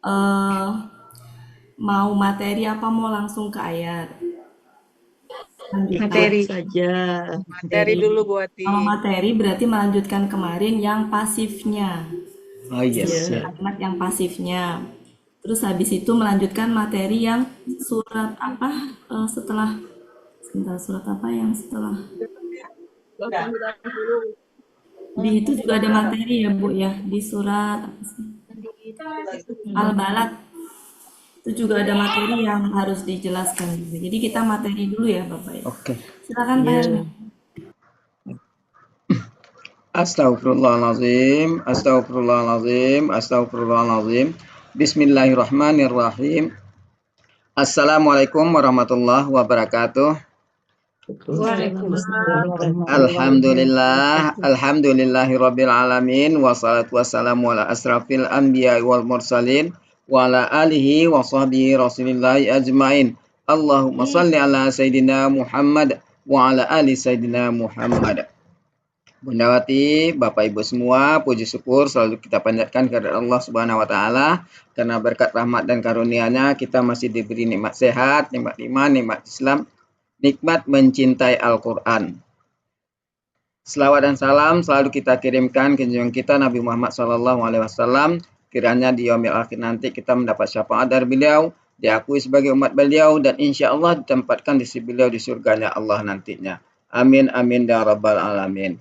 eh mau materi apa mau langsung ke ayat? Lanjutan Materi, saja. materi materi. dulu Bu Ati. Kalau materi berarti melanjutkan kemarin yang pasifnya. Oh yes, Sebentar, ya. kalimat yang pasifnya. Terus habis itu melanjutkan materi yang surat apa setelah sebentar surat apa yang setelah di itu juga ada materi ya Bu ya di surat apa sih? Al-Balad itu juga ada materi yang harus dijelaskan juga. Jadi kita materi dulu ya Bapak ya. Oke. Silakan Pak Helmi. Ya. Astagfirullahalazim, astagfirullahalazim, astagfirullahalazim. Bismillahirrahmanirrahim. Assalamualaikum warahmatullahi wabarakatuh. Waalaikumsalam warahmatullahi Alhamdulillah, wabarakatuh. alhamdulillahirabbil alamin wassalatu wassalamu ala asrafil anbiya wal mursalin wa ala alihi wa sahbihi rasulillahi ajmain. Allahumma salli ala sayyidina Muhammad wa ala ali sayyidina Muhammad. Bundawati, Bapak Ibu semua, puji syukur selalu kita panjatkan kepada Allah Subhanahu wa taala karena berkat rahmat dan karunia-Nya kita masih diberi nikmat sehat, nikmat iman, nikmat Islam, nikmat mencintai Al-Qur'an. Selawat dan salam selalu kita kirimkan ke junjungan kita Nabi Muhammad SAW. Kiranya di yaumil akhir nanti kita mendapat syafaat dari beliau, diakui sebagai umat beliau, dan insya Allah ditempatkan di sisi beliau di surganya Allah nantinya. Amin amin ya rabbal alamin.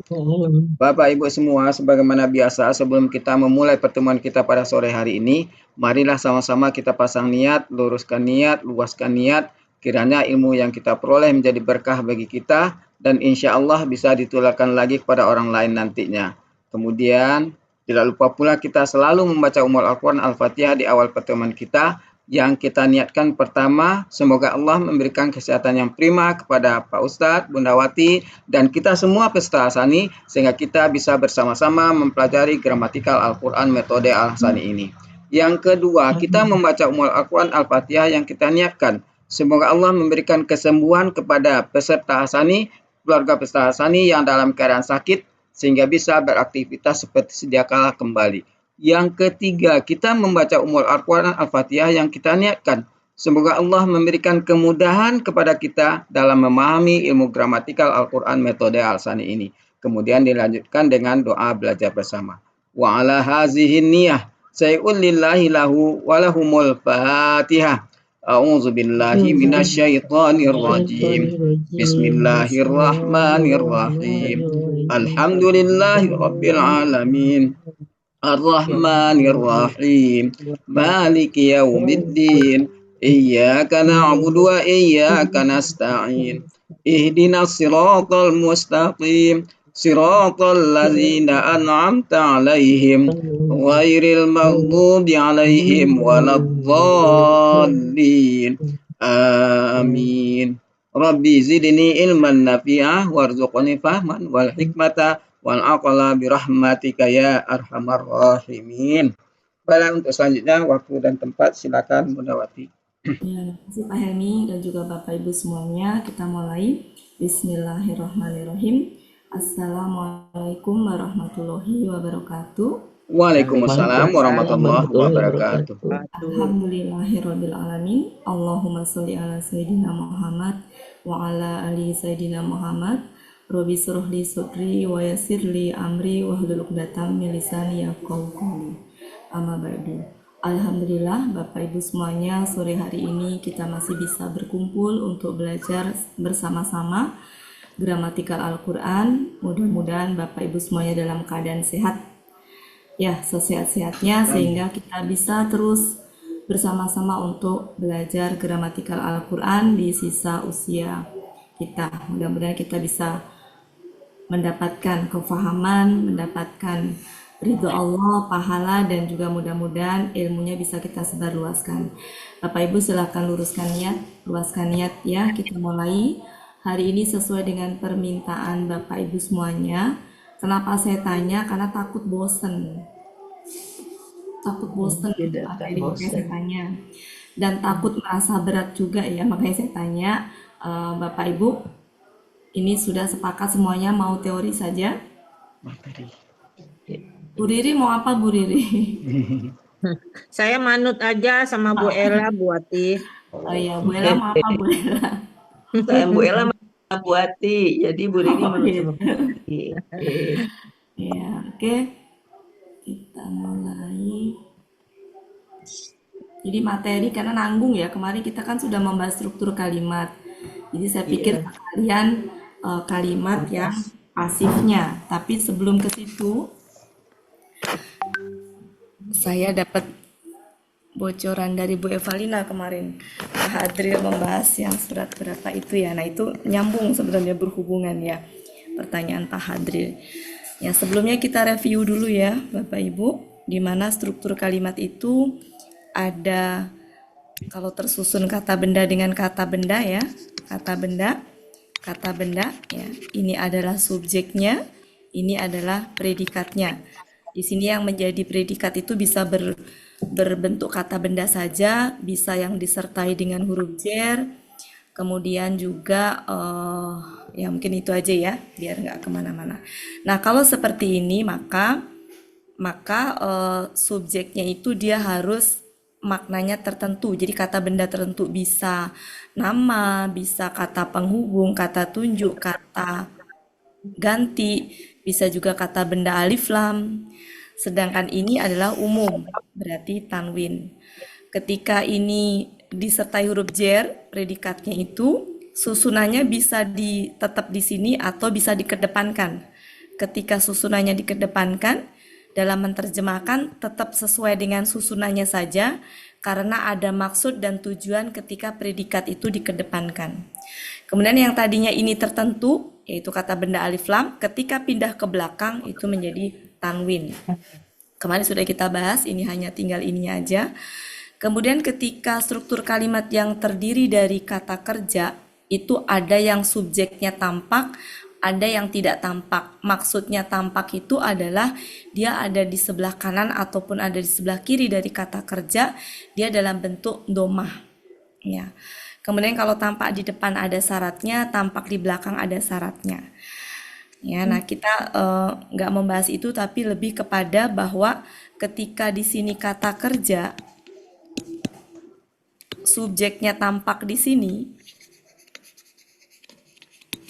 Bapak Ibu semua, sebagaimana biasa sebelum kita memulai pertemuan kita pada sore hari ini, marilah sama-sama kita pasang niat, luruskan niat, luaskan niat, kiranya ilmu yang kita peroleh menjadi berkah bagi kita dan insya Allah bisa ditularkan lagi kepada orang lain nantinya. Kemudian, tidak lupa pula kita selalu membaca Ummul Al-Quran Al-Fatihah di awal pertemuan kita yang kita niatkan pertama, semoga Allah memberikan kesehatan yang prima kepada Pak Ustadz, Bundawati, dan kita semua peserta Al-Sani, sehingga kita bisa bersama-sama mempelajari gramatikal Al-Quran metode Al-Sani ini. Yang kedua, kita membaca Ummul Al-Quran Al-Fatihah yang kita niatkan. Semoga Allah memberikan kesembuhan kepada peserta Al-Sani, keluarga peserta Al-Sani yang dalam keadaan sakit, sehingga bisa beraktivitas seperti sedia kala kembali. Yang ketiga, kita membaca Ummul Al-Quran Al-Fatihah yang kita niatkan. Semoga Allah memberikan kemudahan kepada kita dalam memahami ilmu gramatikal Al-Quran metode Al-Sani ini. Kemudian dilanjutkan dengan doa belajar bersama. Wa ala hazihin niyah say'ul lillahi lahu walahumul fatihah. A'udzu billahi minasyaitonir rajim. Bismillahirrahmanirrahim. Alhamdulillahi rabbil alamin. الرحمن الرحيم مالك يوم الدين إياك نعبد وإياك نستعين اهدنا الصراط المستقيم صراط الذين أنعمت عليهم غير المغضوب عليهم ولا الضالين آمين ربي زدني علما نافعا وارزقني فهما والحكمة wal aqla birahmatika ya arhamar rahimin. Baiklah, untuk selanjutnya waktu dan tempat silakan Bundawati. Ya, terima kasih Pak Helmi dan juga Bapak Ibu semuanya. Kita mulai. Bismillahirrahmanirrahim. Assalamualaikum warahmatullahi wabarakatuh. Waalaikumsalam Waalaikumsalam warahmatullahi warahmatullahi wabarakatuh. wabarakatuh. Alhamdulillahirabbil alamin. Allahumma sholli ala sayyidina Muhammad wa ala ali sayyidina Muhammad. Robi surahli sudri wa yassirli amri wa hlul 'uqdatam min lisani yafqahu qawli. Amma ba'du. Alhamdulillah Bapak Ibu semuanya, sore hari ini kita masih bisa berkumpul untuk belajar bersama-sama gramatikal Al-Qur'an. Mudah-mudahan Bapak Ibu semuanya dalam keadaan sehat. Ya, sesehat-sehatnya sehingga kita bisa terus bersama-sama untuk belajar gramatikal Al-Qur'an di sisa usia kita. Mudah-mudahan kita bisa mendapatkan kefahaman, mendapatkan ridho Allah, pahala, dan juga mudah-mudahan ilmunya bisa kita sebarluaskan. Bapak Ibu silakan luaskan niat ya. Kita mulai hari ini sesuai dengan permintaan Bapak Ibu semuanya. Kenapa saya tanya? Karena takut bosen. Takut bosen Tidak makanya bosan. saya tanya. Dan takut merasa berat juga ya, makanya saya tanya. Bapak Ibu, ini sudah sepakat semuanya mau teori saja? Materi. Bu Riri mau apa Bu Riri? Saya manut aja sama Bu Ella, Bu Ati. Oh iya, Bu Ella mau apa Bu Ella? Saya Bu Ella sama Bu Ati, jadi Bu Rini Oh menurut sama Bu gitu. Ati. Oke. Ya, oke. Kita mulai. Jadi materi karena nanggung ya. Kemarin kita kan sudah membahas struktur kalimat. Jadi saya pikir Iya. kalian kalimat yang pasifnya. Tapi sebelum ke situ, saya dapat bocoran dari Bu Evalina kemarin. Pak Hadril membahas yang surat berapa itu ya. Nah, itu nyambung sebenarnya berhubungan ya. Pertanyaan Pak Hadril. Ya, sebelumnya kita review dulu ya, Bapak Ibu, di mana struktur kalimat itu ada kalau tersusun kata benda dengan kata benda ya. Kata benda ya. Ini adalah subjeknya, ini adalah predikatnya. Di sini yang menjadi predikat itu bisa berbentuk kata benda saja, bisa yang disertai dengan huruf jar, kemudian juga ya mungkin itu aja ya, biar nggak kemana-mana. Nah kalau seperti ini maka subjeknya itu dia harus maknanya tertentu. Jadi kata benda tertentu bisa nama, bisa kata penghubung, kata tunjuk, kata ganti, bisa juga kata benda alif lam. Sedangkan ini adalah umum, berarti tanwin. Ketika ini disertai huruf jar, predikatnya itu susunannya bisa tetap di sini atau bisa dikedepankan. Ketika susunannya dikedepankan, dalam menerjemahkan tetap sesuai dengan susunannya saja karena ada maksud dan tujuan ketika predikat itu dikedepankan. Kemudian yang tadinya ini tertentu, yaitu kata benda alif lam, ketika pindah ke belakang itu menjadi tanwin. Kemarin sudah kita bahas, ini hanya tinggal ininya aja. Kemudian ketika struktur kalimat yang terdiri dari kata kerja, itu ada yang subjeknya tampak, ada yang tidak tampak. Maksudnya tampak itu adalah dia ada di sebelah kanan ataupun ada di sebelah kiri dari kata kerja, dia dalam bentuk domah. Ya. Kemudian kalau tampak di depan ada syaratnya, tampak di belakang ada syaratnya. Ya, nah kita nggak membahas itu, tapi lebih kepada bahwa ketika di sini kata kerja, subjeknya tampak di sini,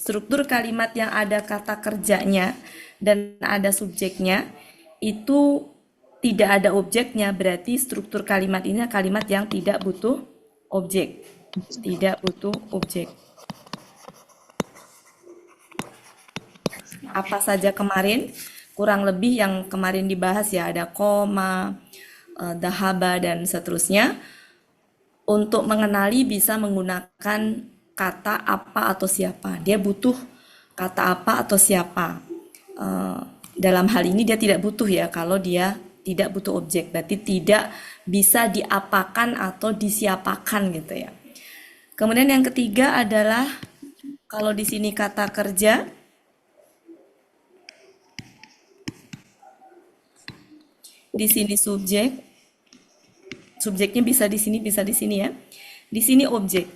struktur kalimat yang ada kata kerjanya dan ada subjeknya itu tidak ada objeknya, berarti struktur kalimat ini kalimat yang tidak butuh objek. Tidak butuh objek. Apa saja kemarin? Kurang lebih yang kemarin dibahas ya, ada koma, dahaba, dan seterusnya. Untuk mengenali bisa menggunakan kata apa atau siapa. Dia butuh kata apa atau siapa. Dalam hal ini dia tidak butuh ya, kalau dia tidak butuh objek. Berarti tidak bisa diapakan atau disiapakan gitu ya. Kemudian yang ketiga adalah kalau di sini kata kerja, di sini subjek, subjeknya bisa di sini ya. Di sini objek.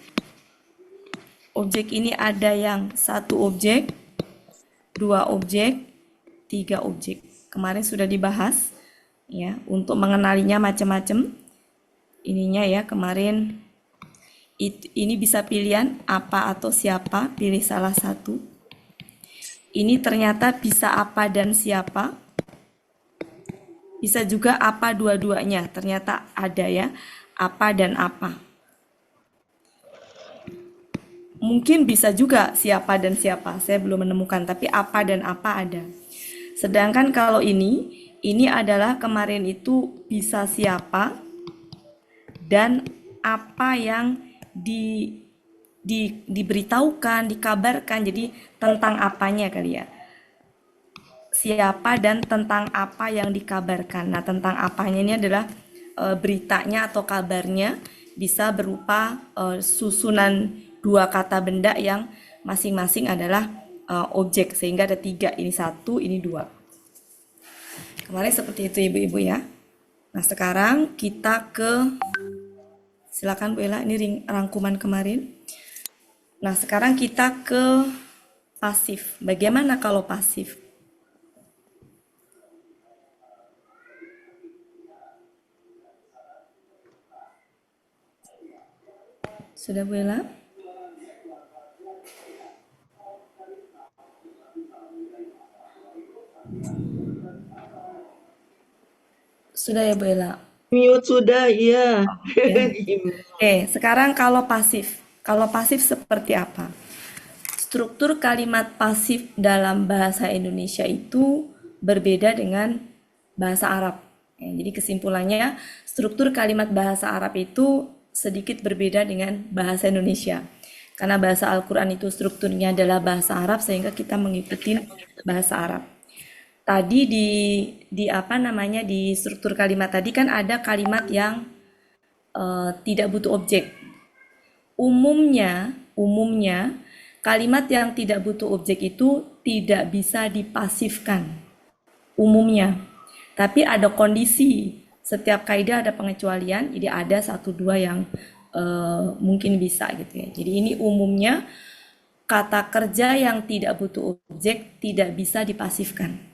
Objek ini ada yang satu objek, dua objek, tiga objek. Kemarin sudah dibahas ya, untuk mengenalinya macam-macam. Ininya ya kemarin. Ini bisa pilihan apa atau siapa, pilih salah satu. Ini ternyata bisa apa dan siapa. Bisa juga apa dua-duanya, ternyata ada ya, apa dan apa. Mungkin bisa juga siapa dan siapa, saya belum menemukan, tapi apa dan apa ada. Sedangkan kalau ini adalah kemarin itu bisa siapa dan apa yang diberitahukan, dikabarkan, jadi tentang apanya kali ya. Siapa dan tentang apa yang dikabarkan. Nah, tentang apanya ini adalah beritanya atau kabarnya, bisa berupa susunan dua kata benda yang masing-masing adalah objek, sehingga ada tiga, ini satu, ini dua. Kemarin seperti itu ibu-ibu ya. Nah sekarang kita silakan Bu Ella, ini rangkuman kemarin. Nah sekarang kita ke pasif. Bagaimana kalau pasif? Sudah Bu Ella? Sudah ya Bu Ella? Mute sudah, iya. Oke, sekarang kalau pasif. Kalau pasif seperti apa? Struktur kalimat pasif dalam bahasa Indonesia itu berbeda dengan bahasa Arab. Ya, jadi kesimpulannya, struktur kalimat bahasa Arab itu sedikit berbeda dengan bahasa Indonesia. Karena bahasa Al-Quran itu strukturnya adalah bahasa Arab, sehingga kita mengikuti bahasa Arab. Tadi di apa namanya, di struktur kalimat tadi kan ada kalimat yang tidak butuh objek. Umumnya kalimat yang tidak butuh objek itu tidak bisa dipasifkan. Umumnya. Tapi ada kondisi. Setiap kaidah ada pengecualian. Jadi ada satu dua yang mungkin bisa gitu ya. Jadi ini umumnya kata kerja yang tidak butuh objek tidak bisa dipasifkan.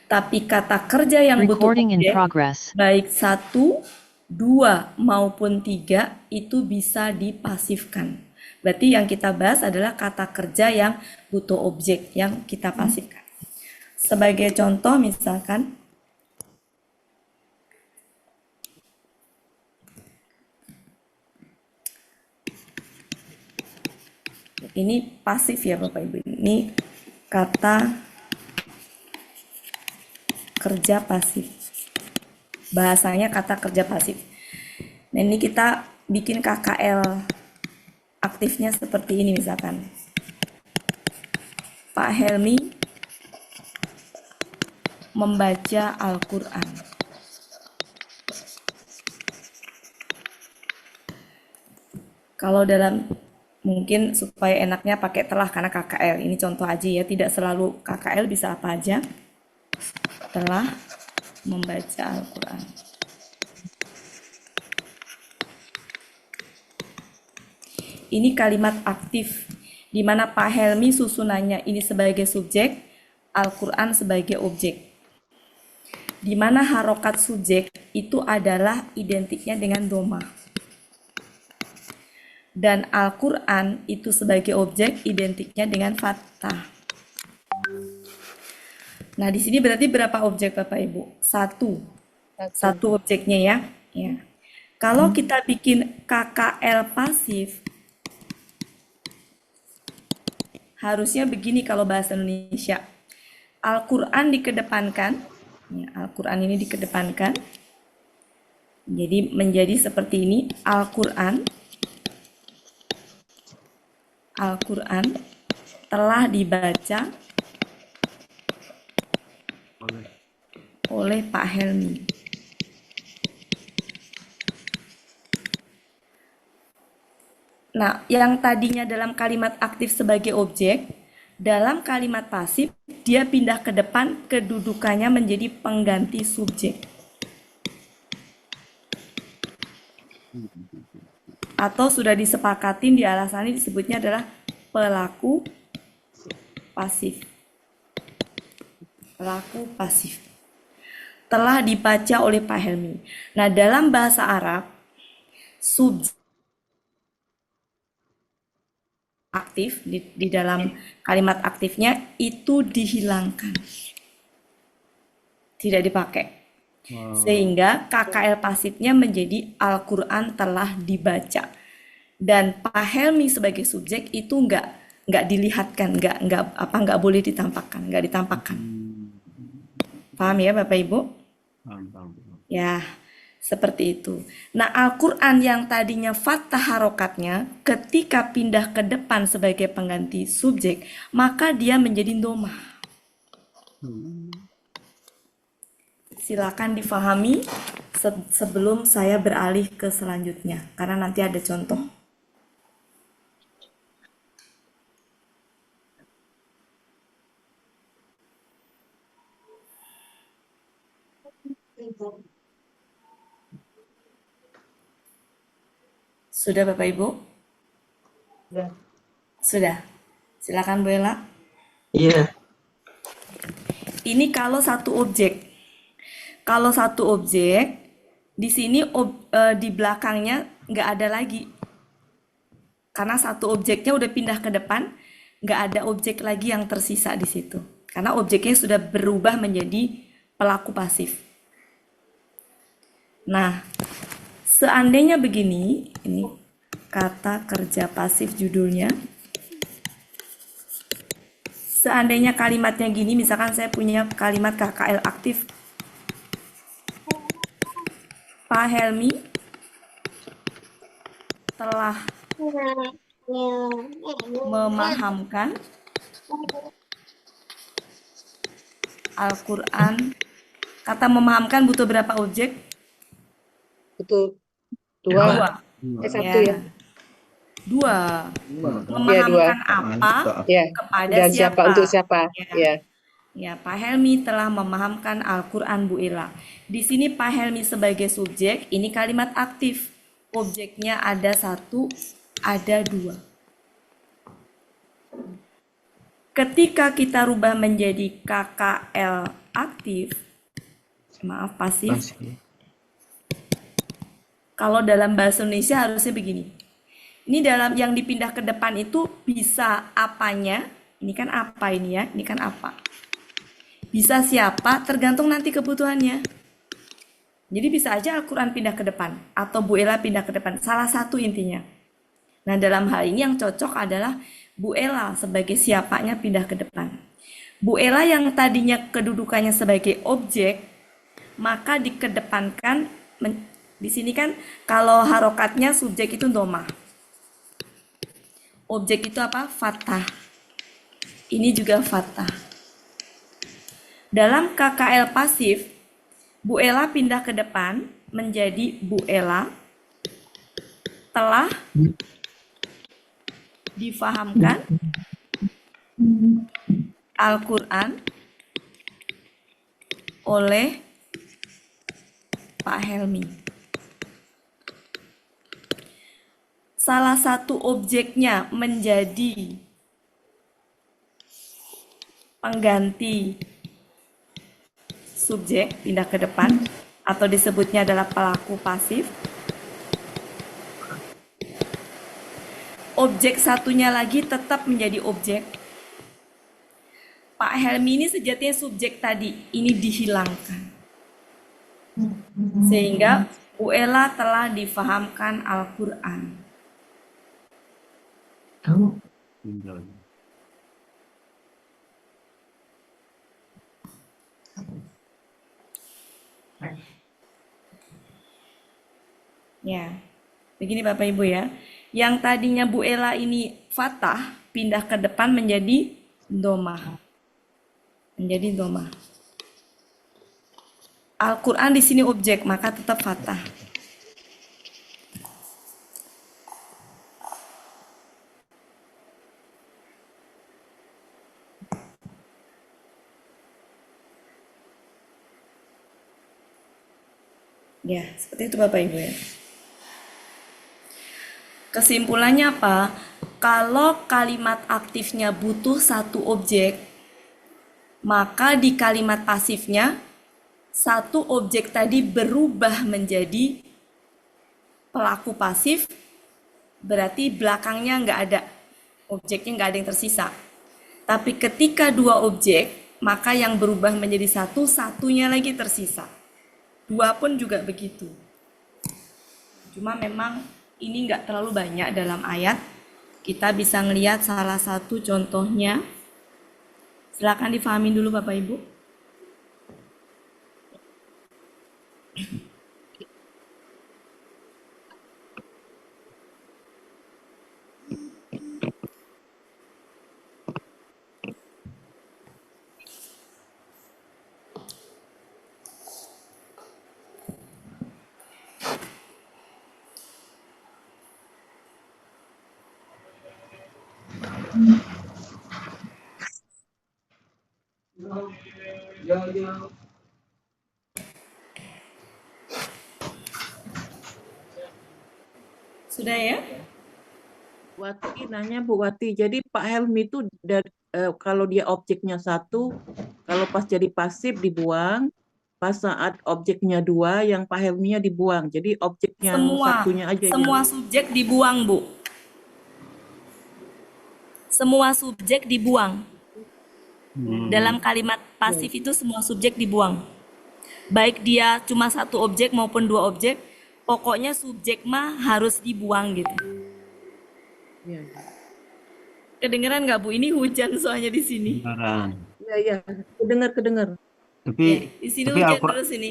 Tapi kata kerja yang butuh Recording in objek, progress. baik 1, 2 maupun 3 itu bisa dipasifkan. Berarti yang kita bahas adalah kata kerja yang butuh objek yang kita pasifkan. Sebagai contoh misalkan, ini pasif ya Bapak Ibu. Ini kata kerja pasif. Bahasanya kata kerja pasif. Nah, ini kita bikin KKL aktifnya seperti ini misalkan. Pak Helmi membaca Al-Quran. Kalau dalam, mungkin supaya enaknya pakai telah karena KKL. Ini contoh aja ya, tidak selalu KKL, bisa apa aja. Telah membaca Al-Quran. Ini kalimat aktif, di mana Pak Helmi susunannya ini sebagai subjek, Al-Quran sebagai objek. Di mana harokat subjek itu adalah identiknya dengan doma. Dan Al-Quran itu sebagai objek identiknya dengan fathah. Nah, di sini berarti berapa objek Bapak Ibu? Satu objeknya ya. Ya. Kalau kita bikin KKL pasif, harusnya begini kalau bahasa Indonesia. Al-Quran dikedepankan. Ya, Al-Quran ini dikedepankan. Jadi menjadi seperti ini. Al-Quran telah dibaca oleh Pak Helmi. Nah, yang tadinya dalam kalimat aktif sebagai objek, dalam kalimat pasif, dia pindah ke depan, kedudukannya menjadi pengganti subjek. Atau sudah disepakatin di alasannya disebutnya adalah pelaku pasif. Pelaku pasif. Telah dibaca oleh Pak Helmi. Nah, dalam bahasa Arab, subjek aktif di dalam kalimat aktifnya itu dihilangkan, tidak dipakai, sehingga KKL pasifnya menjadi Al-Quran telah dibaca, dan Pak Helmi sebagai subjek itu nggak dilihatkan, nggak boleh ditampakkan, nggak ditampakkan. Paham ya Bapak Ibu? Ya. Seperti itu. Nah, Al-Quran yang tadinya fathah harokatnya, ketika pindah ke depan sebagai pengganti subjek, maka dia menjadi domah. Silakan difahami sebelum saya beralih ke selanjutnya, karena nanti ada contoh. Sudah Bapak Ibu? Sudah. Silakan Bu Ella. Iya. Ini kalau satu objek. Kalau satu objek, di sini di belakangnya nggak ada lagi. Karena satu objeknya udah pindah ke depan, nggak ada objek lagi yang tersisa di situ. Karena objeknya sudah berubah menjadi pelaku pasif. Nah, seandainya begini, ini kata kerja pasif judulnya. Seandainya kalimatnya gini, misalkan saya punya kalimat KKL aktif. Pak Helmi telah memahamkan Al-Quran. Kata memahamkan butuh berapa objek? Betul. Dua. Satu ya. Dua. Ya, dua. Memahamkan apa Ya. kepada Dan siapa? siapa untuk siapa? Ya. Ya. Ya, Pak Helmi telah memahamkan Al-Quran Bu Ella. Di sini Pak Helmi sebagai subjek, ini kalimat aktif. Objeknya ada satu, ada dua. Ketika kita rubah menjadi KKL aktif, maaf pasif, kalau dalam bahasa Indonesia harusnya begini. Ini dalam yang dipindah ke depan itu bisa apanya, ini kan apa ini ya, ini kan apa. Bisa siapa, tergantung nanti kebutuhannya. Jadi bisa aja Al-Quran pindah ke depan, atau Bu Ella pindah ke depan, salah satu intinya. Nah dalam hal ini yang cocok adalah Bu Ella sebagai siapanya pindah ke depan. Bu Ella yang tadinya kedudukannya sebagai objek, maka dikedepankan, di sini kan kalau harokatnya subjek itu domah. Objek itu apa? Fathah. Ini juga fathah. Dalam KKL pasif, Bu Ella pindah ke depan menjadi Bu Ella telah difahamkan Al-Quran oleh Pak Helmi. Salah satu objeknya menjadi pengganti subjek, pindah ke depan, atau disebutnya adalah pelaku pasif. Objek satunya lagi tetap menjadi objek. Pak Helmi ini sejatinya subjek tadi, ini dihilangkan. Sehingga Bu Ella telah difahamkan Al-Quran. Ya, begini Bapak Ibu ya. Yang tadinya Bu Ella ini fathah, pindah ke depan menjadi domah. Menjadi domah. Al-Quran di sini objek, maka tetap fathah. Ya, seperti itu Bapak Ibu ya. Kesimpulannya apa? Kalau kalimat aktifnya butuh satu objek, maka di kalimat pasifnya satu objek tadi berubah menjadi pelaku pasif, berarti belakangnya nggak ada, objeknya nggak ada yang tersisa. Tapi ketika dua objek, maka yang berubah menjadi satu, satunya lagi tersisa. Dua pun juga begitu. Cuma memang ini nggak terlalu banyak dalam ayat. Kita bisa ngelihat salah satu contohnya. Silakan difahami dulu Bapak Ibu. Sudah ya? Wati nanya Bu Wati, jadi Pak Helmi itu kalau dia objeknya satu, kalau pas jadi pasif dibuang, pas saat objeknya dua, yang Pak Helminya dibuang. Jadi objek yang satunya aja Semua subjek dibuang Bu. semua subjek dibuang. Dalam kalimat pasif itu semua subjek dibuang. Baik dia cuma satu objek maupun dua objek, pokoknya subjek mah harus dibuang gitu. Iya, Kedengeran nggak Bu? Ini hujan soalnya di sini. Beneran. iya, kedengar. Ya, Tapi di sini tapi hujan terus ini.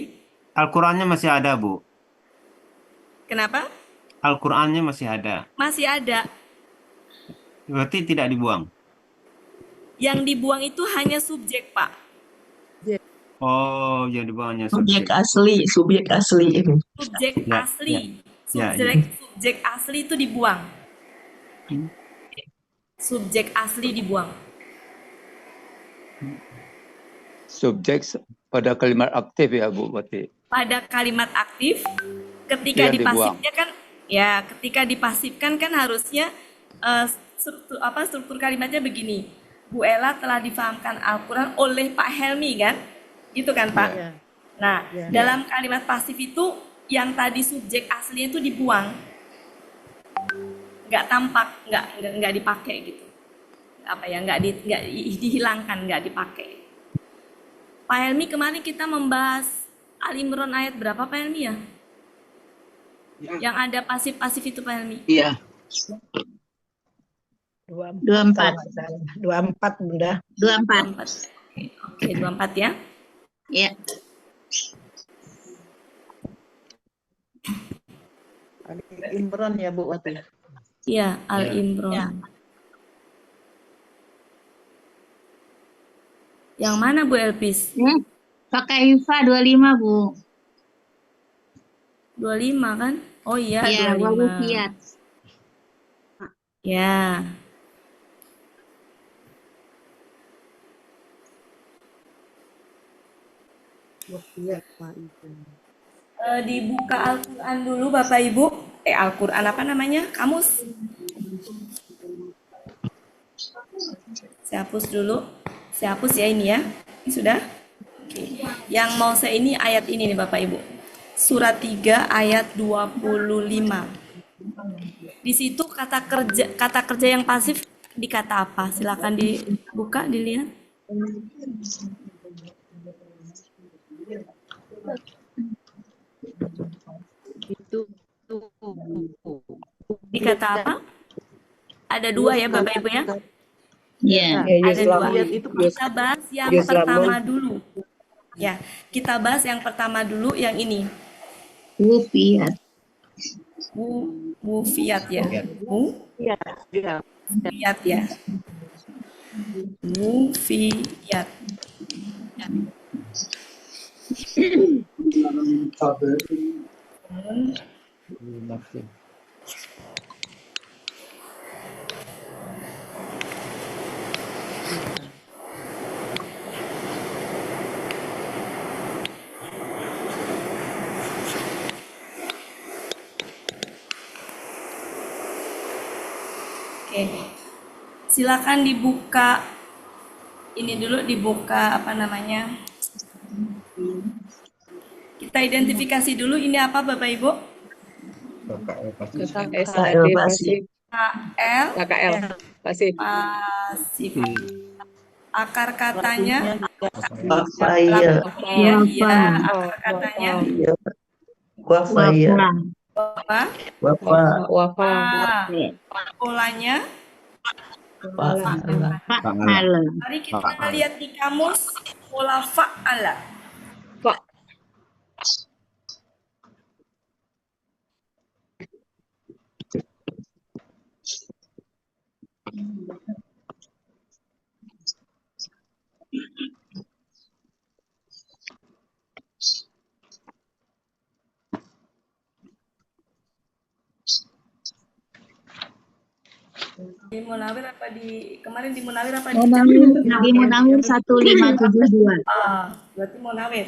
Al-Qur'annya masih ada, Bu. Kenapa? Al-Qur'annya masih ada. Masih ada. Berarti tidak dibuang. Yang dibuang itu hanya subjek, Pak. Oh, yang dibuang hanya Subjek subjek. asli ini. Subjek Ya, asli. ya, Subjek asli itu dibuang. Subjek asli dibuang. Subjek pada kalimat aktif ya Bu berarti. Pada kalimat aktif, ketika Yang dibuang. dipasifnya kan, ya ketika dipasifkan kan harusnya struktur kalimatnya begini. Bu Ella telah difahamkan Al-Quran oleh Pak Helmi kan? Gitu kan Pak? Iya. Nah, Ya. dalam kalimat pasif itu yang tadi subjek aslinya itu dibuang, nggak tampak, nggak dipakai gitu. Apa ya? Nggak dihilangkan, nggak dipakai. Pak Helmi kemarin kita membahas Al Imran ayat berapa Pak Helmi ya? Yang ada pasif-pasif itu Pak Helmi? Iya. 24 Bunda. 24. Oke, 24 ya. Ya. Ali Imran ya Bu Wati. Iya, Al Imran. Ya. Yang mana Bu Elpis? Pakai IFA 25 Bu. 25 kan? Oh iya, Ya, 25. wawufiat. Ya. Dibuka Al-Quran dulu Bapak Ibu. Al-Quran apa namanya? Kamus. Saya hapus dulu. Saya hapus ya ini ya. Ini sudah? Oke. Yang mau saya ini ayat ini nih Bapak Ibu. Surat 3 ayat 25. Di situ kata kerja yang pasif di kata apa? Silakan dibuka, dilihat. Itu Di kata apa? Ada dua ya Bapak Ibu ya? Ya. Ada dua. lihat itu Kita bahas yang pertama dulu. Ya, kita bahas yang pertama dulu yang ini. Wufiat. Wufiat ya. ya. Wufiat ya. Wufiat. Oke. Silakan dibuka ini dulu, dibuka apa namanya? Kita identifikasi dulu ini apa Bapak Ibu? KKL pasif. KL pasif. Akar katanya Wafaya. iya, akar katanya Wafaya. apa? Wafa. Polanya. Fa'ala. Mari kita lihat di kamus pola fa'ala. Di Munawir apa di kemarin di Munawir apa di Di Munawir 1572. berarti Munawir.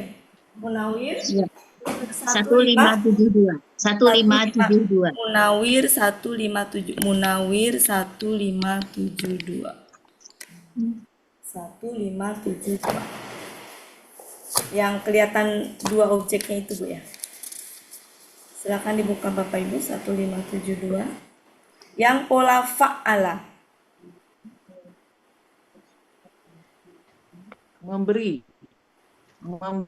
Munawir Ya. 1572. 1572. Munawir 157. Munawir 1572. 1572. Yang kelihatan dua objeknya itu Bu ya. Silakan dibuka Bapak Ibu 1572. Yang pola fa'ala. memberi. Mem-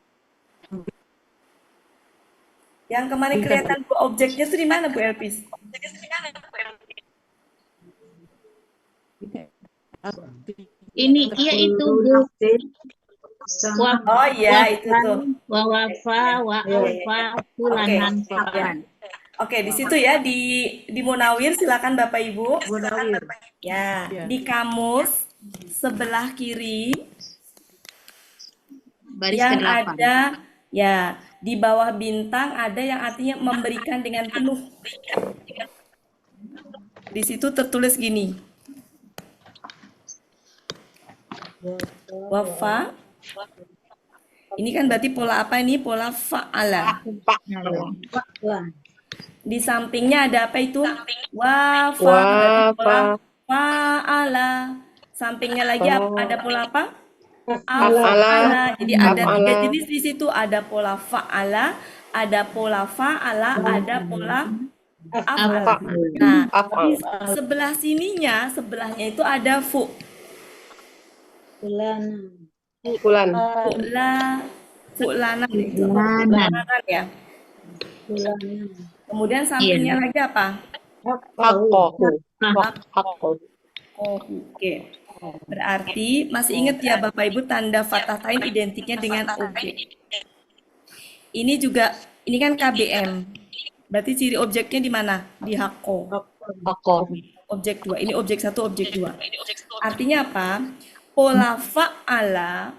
Yang kemarin kelihatan Bu objeknya tuh di mana Bu Elpis? Ini iya itu Bu. Wa Oh iya, itu wafa, tuh. wa wafa, wa alfa, fulanan fa'alan. Oke, di situ ya di Munawir silakan Bapak Ibu. Munawir. Ya, Ya. di kamus sebelah kiri Baris yang ke-8. ada ya di bawah bintang ada yang artinya memberikan dengan penuh. Di situ tertulis gini. Wafa. Ini kan berarti pola apa ini? Pola fa'ala. Di sampingnya ada apa itu? Wafa. Berarti pola fa'ala. Sampingnya lagi ada pola apa? Af'ala. Jadi ada 3 jenis di situ. Ada pola fa'ala, ada pola fa'ala, ada pola af'ala. Nah, di sebelah sininya, sebelahnya itu ada fu'lana itu. Fu'lanan ya. Kemudian sampingnya lagi apa? Oke. Berarti masih ingat ya Bapak Ibu tanda fathatain identiknya dengan objek. Ini juga, ini kan KBM. Berarti ciri objeknya di mana? Di hako. Objek 2. Ini objek 1, objek 2. Artinya apa? Pola fa'ala,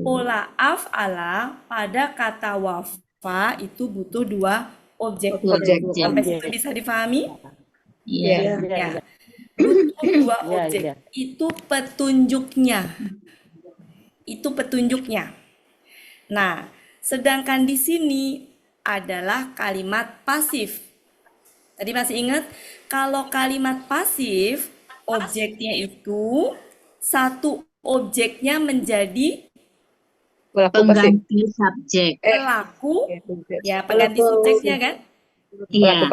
pola af'ala pada kata wafa itu butuh 2 objek. Sampai situ bisa difahami? Iya. Ya. Butuh 2 objek. Itu petunjuknya. Itu petunjuknya. Nah, sedangkan di sini adalah kalimat pasif. Tadi masih ingat? Kalau kalimat pasif, objeknya itu satu objeknya menjadi Pengganti subjek. pelaku, ya pengganti subjeknya kan? Iya.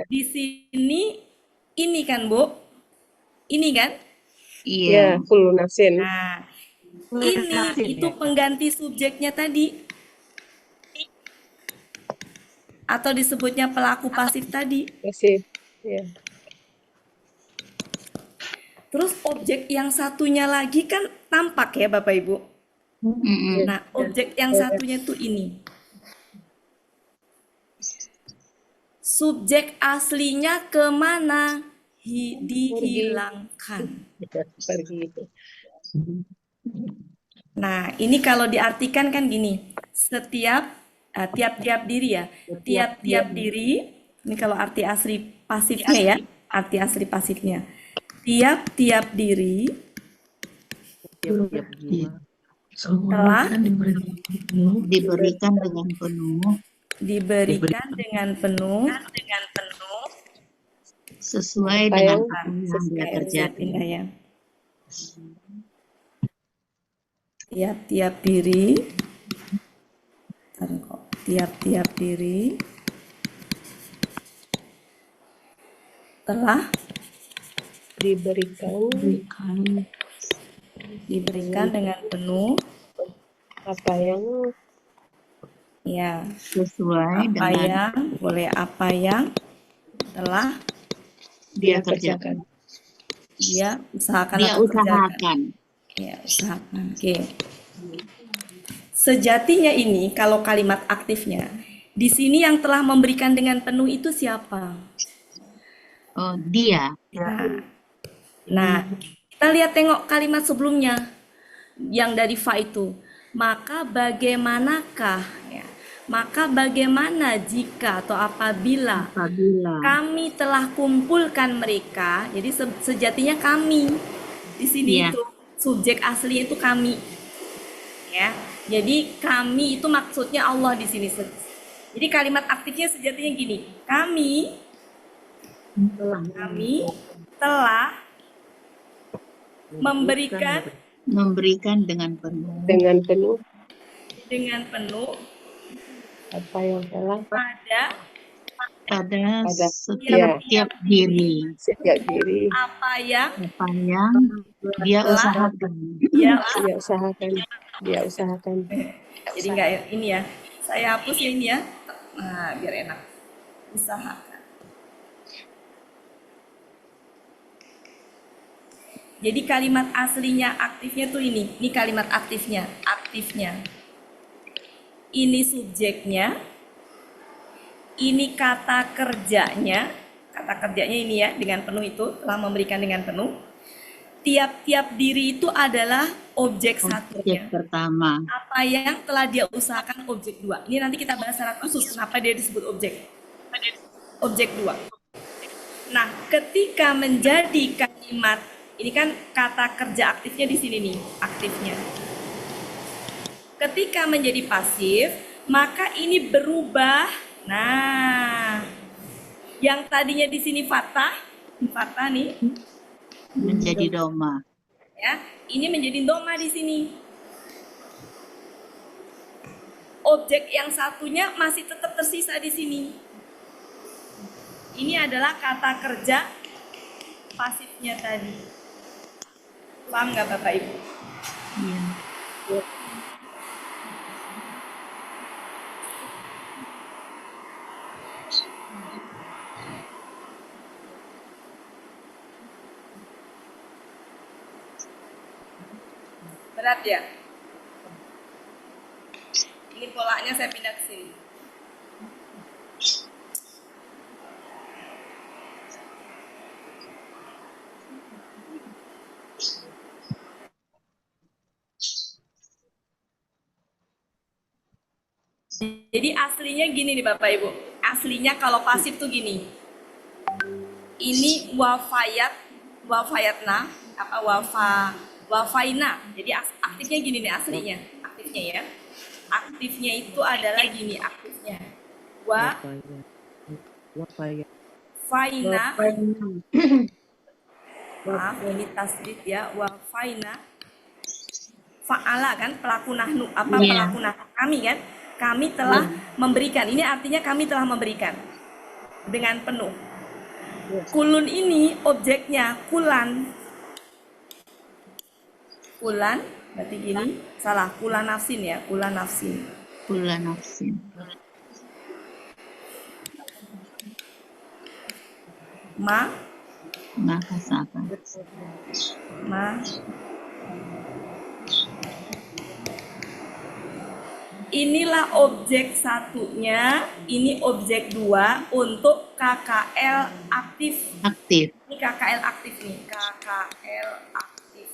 Di sini ini kan Bu? Ini kan? Iya. Nah, ini itu pengganti subjeknya tadi. Atau disebutnya pelaku pasif tadi. Terus objek yang satunya lagi kan tampak ya Bapak Ibu. Nah, objek yang satunya itu ini. Subjek aslinya kemana? Dihilangkan. Nah, ini kalau diartikan kan gini. Tiap-tiap diri ya. Tiap-tiap diri. Ini kalau arti asli pasifnya ya. Arti asli pasifnya. Tiap-tiap diri telah Diberikan dengan penuh sesuai dengan apa yang dia kerjakan. ya. Tiap-tiap diri tiap-tiap diri telah diberikan dengan penuh ya Sesuai dengan apa yang telah dia kerjakan. dia usahakan Dia atau kerjakan. usahakan. Ya, usahakan. Oke. Sejatinya ini kalau kalimat aktifnya di sini yang telah memberikan dengan penuh itu siapa? Oh, dia. Nah, kita lihat tengok kalimat sebelumnya yang dari fa itu. Maka bagaimanakah ya? Maka bagaimana jika atau apabila kami telah kumpulkan mereka, jadi sejatinya kami di sini Iya. itu subjek asli itu kami, ya. Jadi kami itu maksudnya Allah di sini. Jadi kalimat aktifnya sejatinya gini, kami telah memberikan dengan penuh dengan penuh pada pada Pada setiap diri setiap diri Apa yang apa yang dia telah usahakan. dia dia usahakan. Dia usahakan. Jadi nggak ini ya. Saya hapus ya ini ya. Nah, biar enak. Usahakan. Jadi kalimat aslinya aktifnya tuh ini. Ini kalimat aktifnya. Aktifnya. Ini subjeknya. Ini kata kerjanya. Kata kerjanya ini ya, dengan penuh itu. Telah memberikan dengan penuh. Tiap-tiap diri itu adalah objek satunya. Objek pertama. Apa yang telah dia usahakan objek 2. Ini nanti kita bahas secara khusus kenapa dia disebut objek. Objek 2. Nah, ketika menjadi kalimat, ini kan kata kerja aktifnya di sini nih, aktifnya. Ketika menjadi pasif, maka ini berubah. Nah, yang tadinya di sini fathah nih, Menjadi doma. ya, ini menjadi doma di sini. Objek yang satunya masih tetap tersisa di sini. Ini adalah kata kerja pasifnya tadi. Paham nggak Bapak Ibu? Iya. Berat ya? Ini polanya saya pindah ke sini. Jadi aslinya gini nih Bapak Ibu. Aslinya kalau pasif tuh gini. Ini wafayatna, apa wafaina. Jadi aktifnya gini nih aslinya. Aktifnya ya. Aktifnya itu adalah gini aktifnya. Faina. Maaf, ini tasdid ya. Wafaina. Fa'ala kan pelaku nahnu, apa Iya. pelaku nahnu kami kan? Kami telah memberikan. Ini artinya kami telah memberikan dengan penuh. Kulun ini objeknya kulan. Kulan berarti gini, salah, kulan nafsin ya, kulan nafsin. Kula nafsin. Ma Maka sabar. ma inilah objek satunya, ini objek 2 untuk KKL aktif. Aktif. Ini KKL aktif nih, KKL aktif.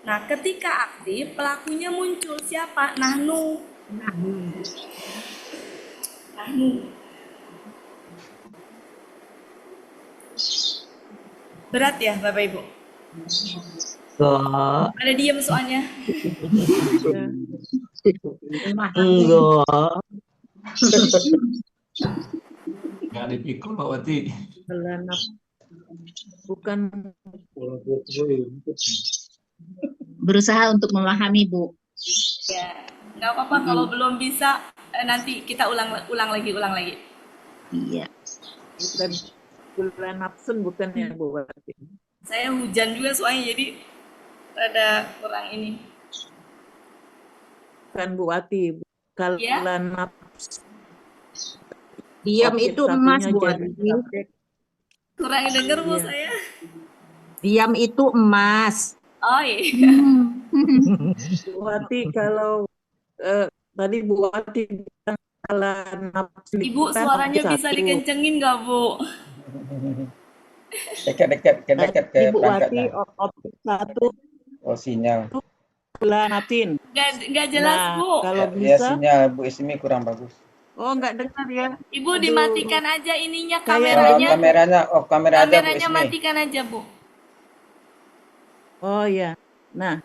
Nah, ketika aktif, pelakunya muncul siapa? Nahnu. Berat ya, Bapak Ibu? Enggak. Ada diem soalnya. Enggak. Nggak dipikul Pak Wati. Bukan Berusaha untuk memahami, Bu. Ya, nggak apa-apa kalau belum bisa nanti kita ulang lagi. Iya. bukan bulan nafsun, bukan ya Bu Wati. Saya hujan juga soalnya jadi rada kurang ini. Bukan Bu Wati, kalau Ya. bulan nafs. Diam Objek itu satunya emas, Bu jadi Wati. subjek. Kurang denger Bu Iya. saya. Diam itu emas. Oh iya. Bu Wati, kalau tadi Bu Wati bilang kalau nafsu Ibu itu kan suaranya objek bisa satu. dikencengin nggak Bu? Dekat ke Tadi Bu Wati perangkatnya. objek satu Oh, sinyal. bulan nafsin. Nggak jelas Nah, Bu. kalau Ya, bisa, sinyal Bu Ismi kurang bagus. oh nggak dengar ya. Ibu Aduh. dimatikan aja ininya Kayak- kameranya. Kamera aja Bu Kameranya Ismi. matikan aja Bu. Oh ya. Nah,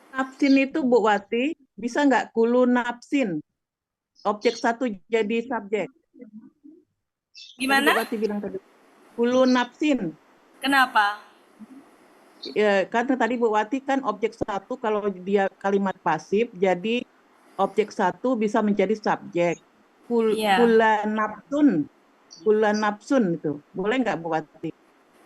nafsin itu Bu Wati bisa nggak kulu nafsin? Objek satu jadi subjek. Tadi Bu Gimana? Wati bilang tadi. Kulu nafsin. Kenapa? Ya, karena tadi Bu Wati kan objek satu kalau dia kalimat pasif, jadi objek satu bisa menjadi subjek. Iya. Kula nafsun itu. Boleh nggak Bu Wati?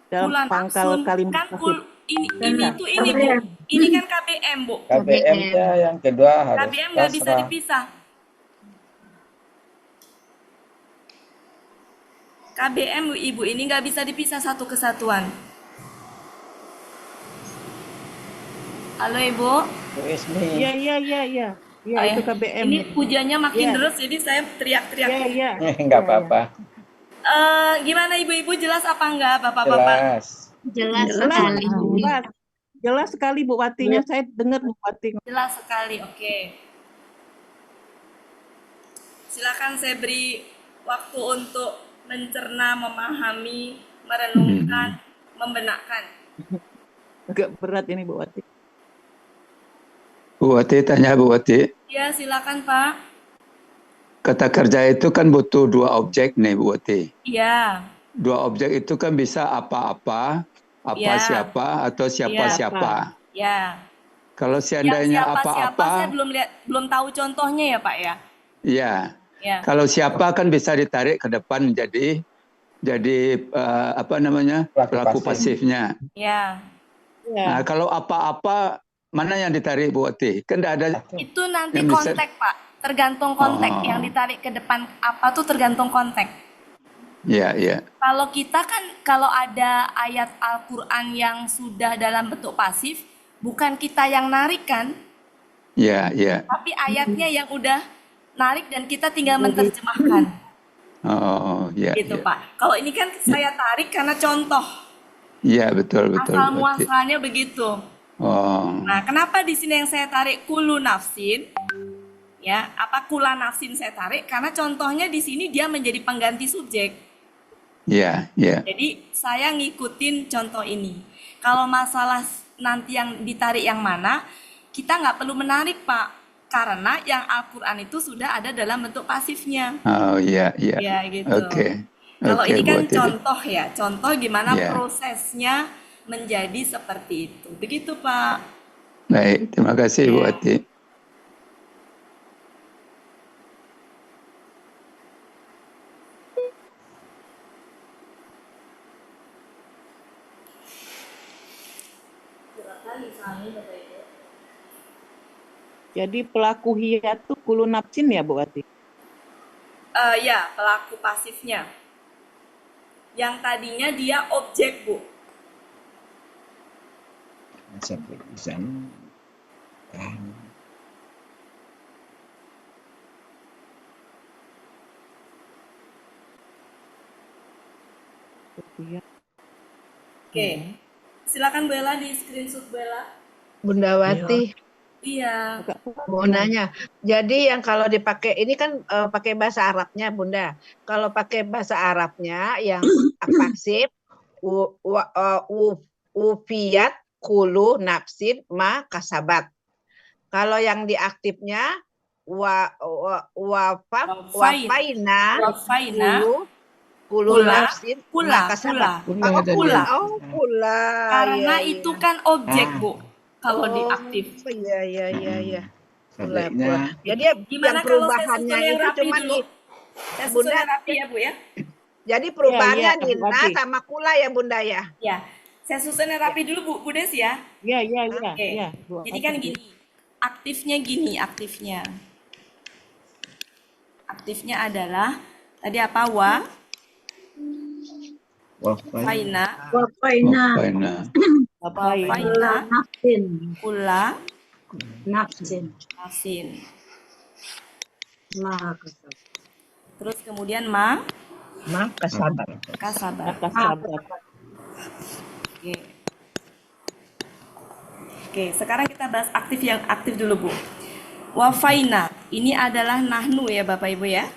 Dalam Kula pangkal nafsun kalimat kan pasif. ini tuh ini Bu. Ini kan KBM Bu. KBM-nya yang kedua harus KBM nggak bisa kasrah. dipisah. KBM Bu, Ibu ini nggak bisa dipisah satu kesatuan. Halo Ibu. Bu Ismi. Iya. Iya, Oh, itu ya. KBM. Ini hujannya makin Iya. deras jadi saya teriak-teriak. Iya. Enggak apa-apa. Gimana Ibu-ibu, jelas apa enggak Bapak-bapak? Jelas. Jelas Jelas, sekali. jelas sekali Bu Watinya. Saya dengar Bu Wati. Jelas sekali, oke. Silakan saya beri waktu untuk mencerna, memahami, merenungkan, membenakkan. Agak berat ini Bu Wati. Bu Wati tanya Bu Wati, Ya, silakan Pak. kata kerja itu kan butuh dua objek nih Bu Wati. Iya, Dua objek itu kan bisa apa-apa, apa Ya. siapa, atau siapa-siapa. ya. Kalau Yang seandainya siapa-siapa saya apa-apa, belum tahu contohnya ya Pak ya. ya. Ya. Kalau siapa kan bisa ditarik ke depan jadi apa namanya, Pelaku pelaku pasifnya. Ya. Nah, kalau apa-apa, mana yang ditarik Bu Wati? Kan tidak ada. Itu nanti Yang bisa- konteks Pak. Tergantung konteks. Oh. Yang ditarik ke depan apa tuh tergantung konteks. Ya, ya. Kalau kita kan kalau ada ayat Al-Qur'an yang sudah dalam bentuk pasif, bukan kita yang narik kan, Ya, ya. tapi ayatnya yang udah narik dan kita tinggal menerjemahkan. Oh, ya. Gitu Ya, Pak. Kalau ini kan saya tarik karena contoh. ya betul betul. Asal Bu Wati. muasalnya begitu. Oh, Nah, kenapa di sini yang saya tarik kulu nafsin? Ya, apa kula nafsin saya tarik? Karena contohnya di sini dia menjadi pengganti subjek. ya, ya. Jadi saya ngikutin contoh ini. Kalau masalah nanti yang ditarik yang mana, kita nggak perlu menarik Pak. Karena yang Al-Quran itu sudah ada dalam bentuk pasifnya. Oh, ya, ya. Ya gitu. Oke. Kalau Oke, ini Bu kan Wati. contoh ya, contoh gimana Ya. prosesnya menjadi seperti itu. Begitu Pak. Baik, terima kasih Bu Ya. Wati. Jadi pelaku hiya itu kulu nafsin ya Bu Wati? Ya, pelaku pasifnya. Yang tadinya dia objek, Bu. Sampai di sana. Oke. Silakan Bella di screenshot Bella. Bunda Wati, Iya. mau nanya. Jadi yang kalau dipakai ini kan pakai bahasa Arabnya, Bunda. Kalau pakai bahasa Arabnya yang pasif, ufiyat kulu nafsin ma kasabat. Kalau yang diaktifnya wafaina Wafaina. kulu Kula. nafsin Kula. ma kasabat. Kula. Oh, Kula. Oh, kula. Karena Iya, itu iya. kan objek, Bu. Kalau Oh, diaktif. Iya. Sebaiknya Jadi Gimana yang kalau saya perubahannya susun yang itu rapi cuma dulu? Saya susun Bunda, yang rapi ya, Bu ya. jadi perubahannya Iya, Nina rapi. sama Kula ya Bunda ya. Ya. Saya susun yang rapi dulu, Bu Des ya. Iya. Oke. Iya, Bu Jadi Wati. kan gini. Aktifnya gini, aktifnya. Aktifnya adalah tadi apa? Faina, Wafaina Wafaina. faina, nafsin. kula, Nafsin. nafsin. Maka. Terus kemudian ma, Kasabat. kasabat. Maka sabar. Oke. Oke, sekarang kita bahas aktif yang aktif dulu, Bu. Wafaina, ini adalah nahnu ya Bapak Ibu ya.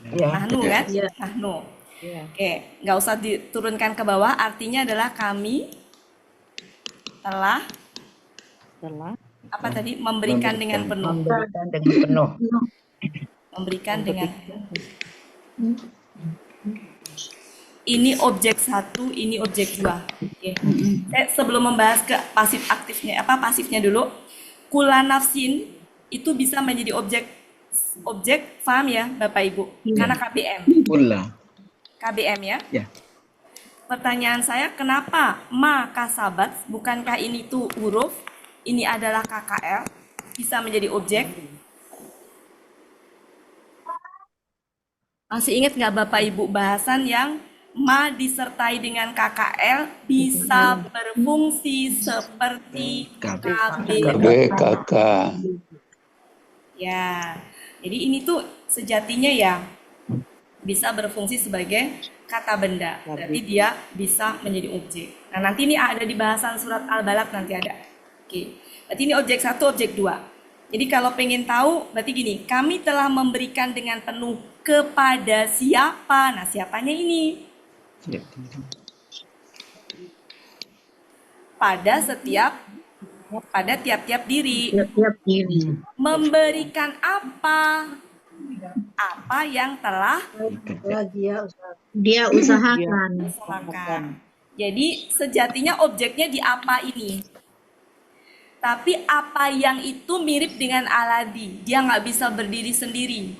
Ya. Nahnu Iya. kan? Iya. Nahnu. Iya. Oke, nggak usah diturunkan ke bawah. Artinya adalah kami telah Setelah apa tadi memberikan dengan penuh. Memberikan dengan penuh. Memberikan dengan ini objek satu, ini objek dua. Oke. Sebelum membahas ke pasif aktifnya, apa pasifnya dulu. Kula nafsin itu bisa menjadi objek objek, paham ya Bapak Ibu? Karena KBM. Kulla. KBM ya. Ya. Pertanyaan saya, kenapa ma kasabat, bukankah ini tuh huruf, ini adalah KKL, bisa menjadi objek? Masih ingat nggak Bapak Ibu bahasan yang ma disertai dengan KKL bisa berfungsi seperti KBKK. Ya, jadi ini tuh sejatinya ya bisa berfungsi sebagai kata benda. Berarti dia bisa menjadi objek. Nah, nanti ini ada di bahasan surat Al-Balad nanti ada. Oke. Berarti ini objek 1, objek 2. Jadi kalau pengen tahu, berarti gini, kami telah memberikan dengan penuh kepada siapa? Nah, siapanya ini? Pada tiap-tiap diri. Tiap diri. Memberikan apa? Apa yang telah Dia usahakan. diserahkan. Jadi sejatinya objeknya di apa ini. Tapi apa yang itu mirip dengan aladi. Dia nggak bisa berdiri sendiri.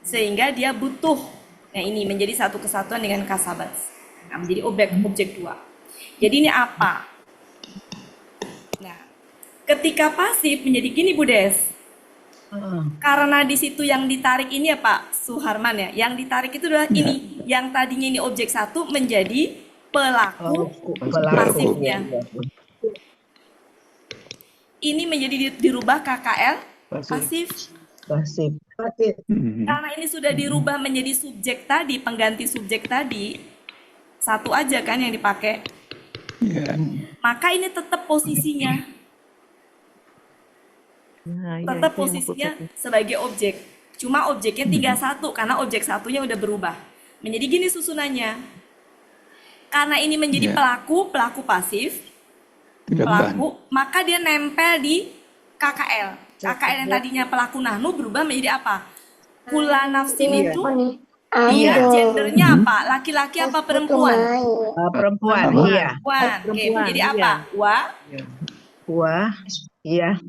Sehingga dia butuh. Nah ini menjadi satu kesatuan dengan kasabat. Nah, menjadi objek 2. Jadi ini apa? Nah, ketika pasif menjadi gini Bu Des. Karena di situ yang ditarik ini ya Pak Suharman ya, yang ditarik itu adalah ini, yang tadinya ini objek 1 menjadi pelaku pasifnya. Ini menjadi dirubah KKL pasif. Karena ini sudah dirubah menjadi subjek tadi, pengganti subjek tadi, 1 aja kan yang dipakai. Maka ini tetap posisinya. Tetap posisinya sebagai objek. Cuma objeknya 31 karena objek 1-nya udah berubah. Menjadi gini susunannya. Karena ini menjadi pelaku pasif, pelaku, maka dia nempel di KKL. KKL yang tadinya pelaku nahnu berubah menjadi apa? Kula nafsin itu dia gendernya apa? Laki-laki apa perempuan? Perempuan, iya. Perempuan. Oke, menjadi apa? Iya.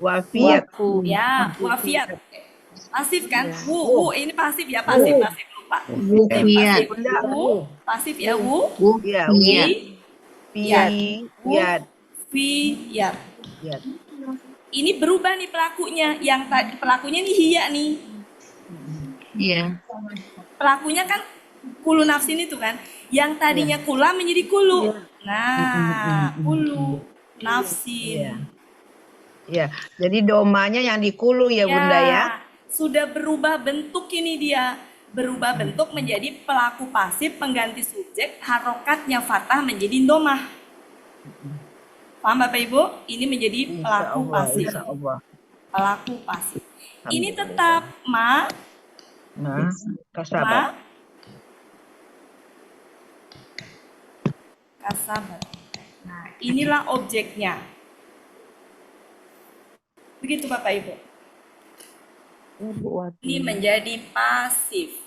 Wafiyat. Ya, wafiat. Pasif kan? Ini pasif ya, pasif lupa. Wufiat. Pasif ya, Fiyat. Ini berubah nih pelakunya. Yang tadi pelakunya nih hiya nih. Iya. Pelakunya kan kulu nafsin itu kan. Yang tadinya kula menjadi kulu. Nah, kulu nafsin. Ya, jadi domanya yang dikulu ya Bunda ya. Sudah berubah bentuk ini dia. Berubah bentuk menjadi pelaku pasif pengganti subjek, harokatnya fathah menjadi domah. Paham Bapak Ibu? Ini menjadi pelaku pasif. Pelaku pasif. Ini tetap kasabat. Kasabat. Nah, inilah objeknya. Begitu Bapak Ibu. Ini menjadi pasif.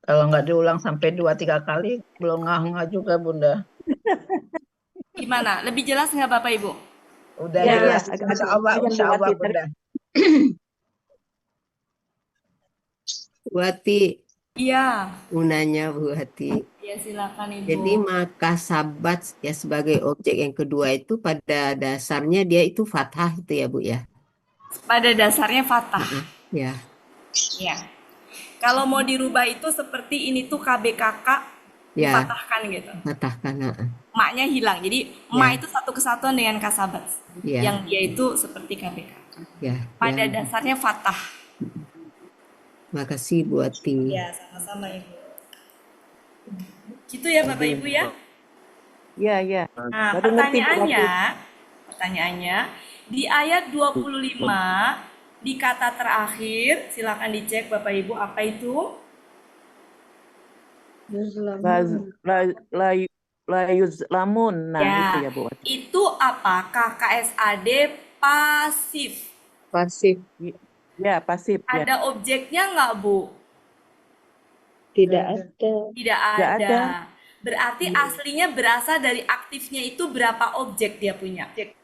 Kalau nggak diulang sampai 2-3 kali, belum ngah-ngah juga Bunda. Gimana? Lebih jelas nggak Bapak Ibu? Udah jelas. Insya Allah Bunda. Bu Hati, Iya. nanya Bu Hati. Ya silakan Ibu. Jadi maka sabat ya sebagai objek yang kedua itu pada dasarnya dia itu fathah itu ya Bu ya. Pada dasarnya fathah. Ya. Ya. Kalau mau dirubah itu seperti ini tuh KBKK Ya. dipatahkan gitu. Patahkan. Maknya hilang. Jadi ma itu satu kesatuan dengan kasabat. Ya. Yang dia itu seperti KBKK. Ya. Pada Ya. dasarnya fathah. Makasih Bu Hati. Ya, sama-sama Ibu. Gitu ya Bapak Ibu ya. Iya. Nah, Baru ngerti, Bu pertanyaannya di ayat 25 di kata terakhir, silakan dicek Bapak Ibu apa itu? La yuzlamun. Nah, Ya, itu ya Bu. itu apa? KKSAD pasif. Pasif. Ya, pasif ya. Ada objeknya nggak Bu? Tidak ada. Tidak Nggak ada. ada. Berarti aslinya berasal dari aktifnya itu berapa objek dia punya? Tidak.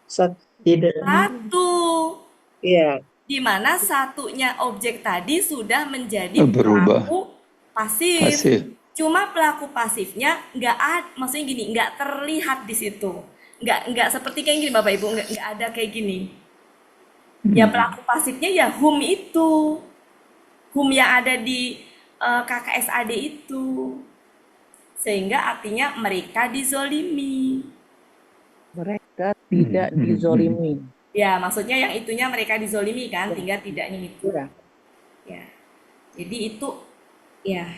Satu. Iya. Di mana satunya objek tadi sudah menjadi Berubah. pelaku pasif. Pasif. Cuma pelaku pasifnya nggak ada, maksudnya gini, nggak terlihat di situ. Nggak seperti kayak gini Bapak Ibu, nggak ada kayak gini. Ya pelaku pasifnya ya hum itu. Hum yang ada di KKSAD itu. Sehingga artinya mereka dizolimi. Mereka tidak dizolimi. Ya, maksudnya yang itunya mereka dizolimi kan, tinggal tidaknya itu. Iya. Ya. Jadi itu ya.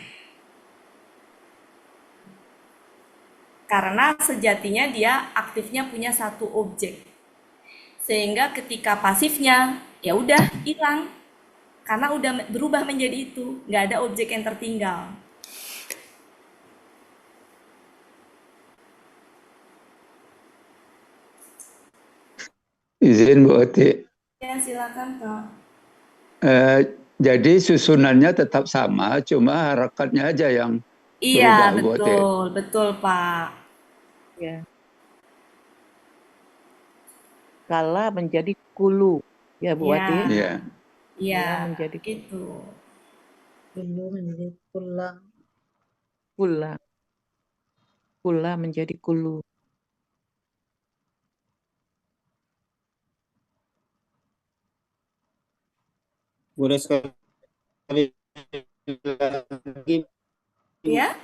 Karena sejatinya dia aktifnya punya satu objek. Sehingga ketika pasifnya ya udah hilang. Karena udah berubah menjadi itu, nggak ada objek yang tertinggal. Izin Bu Oti. Ya, silakan Kak. Jadi susunannya tetap sama, cuma harakatnya aja yang Iya, berubah Bu Oti. betul Pak. Ya. Kala menjadi kulu. Ya Bu Ya. Wati. Iya. Iya, Kala menjadi gitu. Dulu menjadi pulang. kula. Kula menjadi kulu. Boleh sekali lagi. Ya,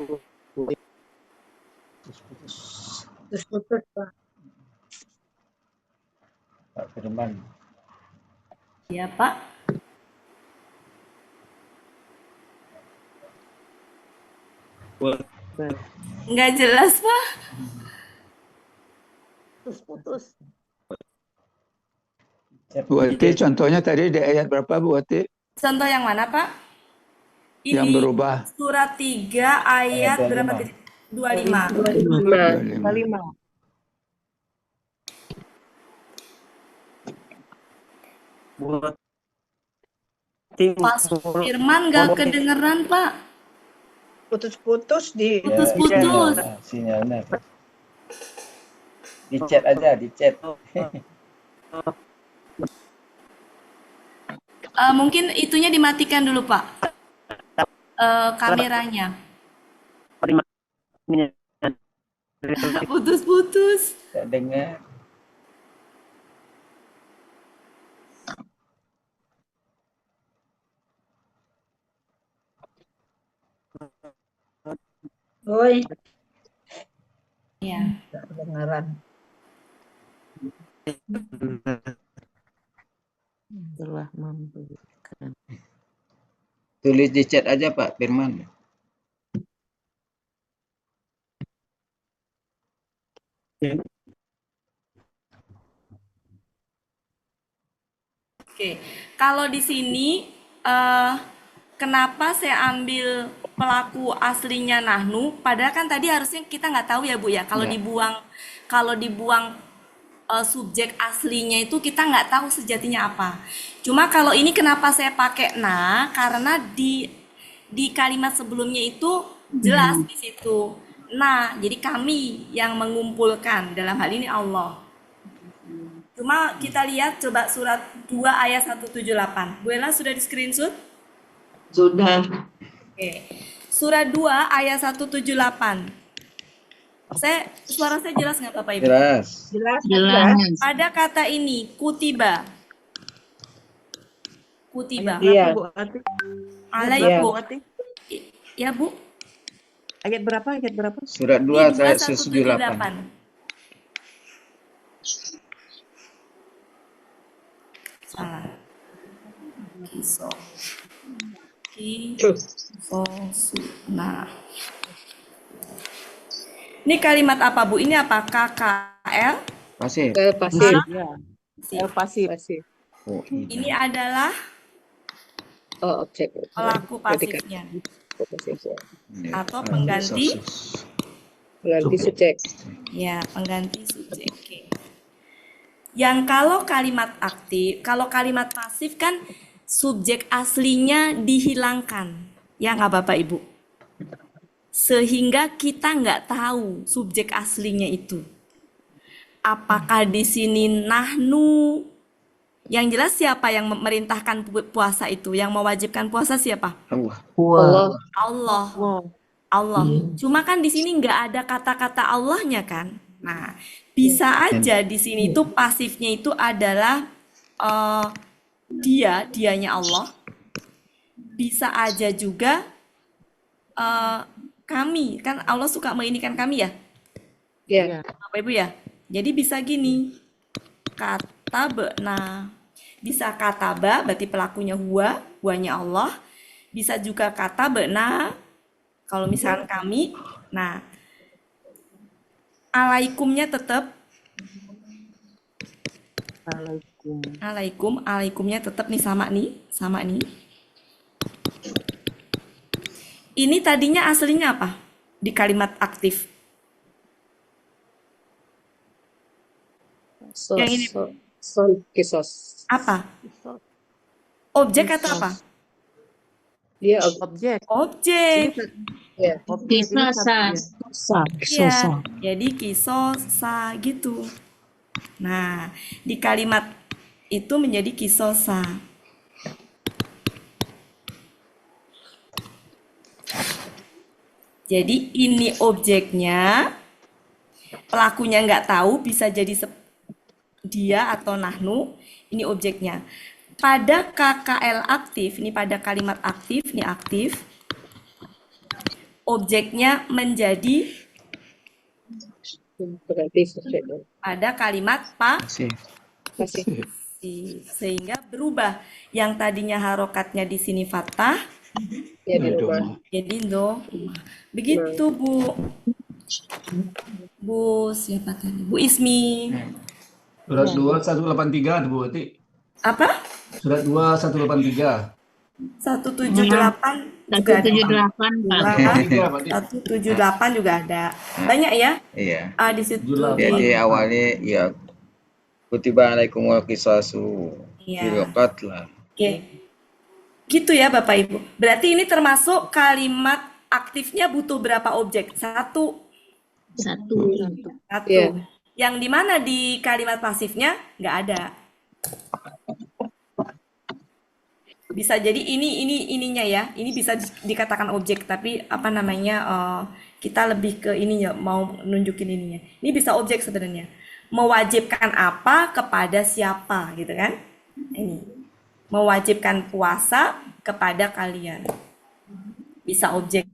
Terus putus, Pak. Pak Firman. ya Pak. Nggak jelas Pak. Putus. Bu Oti, contohnya tadi di ayat berapa Bu Oti? Contoh yang mana Pak? Yang Ini berubah. surat 3 ayat berapa tadi? 25. 25. Buat Pak Firman nggak kedengeran Pak. Putus-putus di Putus-putus. Sinyalnya. Di chat aja, di chat. Mungkin itunya dimatikan dulu Pak. Kameranya. Putus-putus. Tak dengar. Oi, Ya. tak kedengaran. Telah memberikan. Tulis di chat aja Pak Firman. Oke, kalau di sini kenapa saya ambil pelaku aslinya Nahnu? Padahal kan tadi harusnya kita nggak tahu ya Bu ya. Kalau Ya. dibuang subjek aslinya itu kita nggak tahu sejatinya apa. Cuma kalau ini kenapa saya pakai nah? Karena di kalimat sebelumnya itu jelas di situ. Nah, jadi kami yang mengumpulkan, dalam hal ini Allah. Cuma kita lihat coba surat 2 ayat 178. Bu Ella sudah di screenshot? Sudah. Oke. Surat 2 ayat 178. Suara saya jelas nggak Bapak Ibu? Jelas. Jelas. Jelas. Ada kata ini, kutiba. Kutiba. Iya. Bu Wati? Alaikum. Bu Wati? Ya Bu, Ayat berapa? Ayat berapa? Surat di 2 ayat 2178. 178. Salah. Kiso. Nah. Ini kalimat apa Bu? Ini apa? KKL? Pasif. Pasif. Ya. Pasif. Oh, Ini adalah Oh, objek. pelaku pasifnya iya. atau pengganti. Ganti subjek. Ya, pengganti subjek. Oke. Yang kalau kalimat aktif, kalau kalimat pasif kan subjek aslinya dihilangkan. Ya nggak Bapak Ibu? Sehingga kita nggak tahu subjek aslinya itu. Apakah di sini nahnu? Yang jelas siapa yang memerintahkan puasa itu? Yang mewajibkan puasa siapa? Allah. Allah. Allah. Wow. Allah. Cuma kan di sini nggak ada kata-kata Allahnya kan. Nah, bisa aja di sini itu pasifnya itu adalah eh, dianya Allah. Bisa aja juga kami, kan Allah suka menginikan kami ya, Ya. Iya. Bapak Ibu ya. Jadi bisa gini, kata nah bisa kata ba berarti pelakunya huanya Allah. Bisa juga kata nah kalau misalkan kami. Nah, alaikumnya tetap alaikumnya tetap nih sama nih. Ini tadinya aslinya apa di kalimat aktif? Yang ini Kisos. apa? Objek atau apa? Dia Objek. Objek. ya. Objek ini Kisosa. subjek. Iya, jadi kisosa gitu. Nah, di kalimat itu menjadi kisosa. Jadi ini objeknya, pelakunya nggak tahu, bisa jadi dia atau nahnu, ini objeknya. Pada KKL aktif, ini pada kalimat aktif, ini aktif, objeknya menjadi Berarti pada kalimat Masih. pasif. sehingga berubah. Yang tadinya harokatnya di sini fathah, Ya di rumah. jadi do. Begitu Bu. Bu siapa tadi? Bu Ismi. Surat 2 183 itu Bu Wati. Apa? Surat 2 183. 178 juga ada. 178 Pak. 183 Pak. 178 juga ada. Banyak ya? Iya. Di situ. Jadi awalnya ya kutiba alaikumul qisasu bil Iya. qatl. Oke. Gitu ya Bapak Ibu. Berarti ini termasuk kalimat aktifnya butuh berapa objek? Satu. Satu. Iya. Yang dimana di kalimat pasifnya nggak ada. Bisa jadi ininya ya. Ini bisa dikatakan objek, tapi apa namanya kita lebih ke ininya, mau nunjukin ininya. Ini bisa objek sebenarnya. Mewajibkan apa kepada siapa gitu kan? Ini. Mewajibkan puasa kepada kalian. Bisa objek.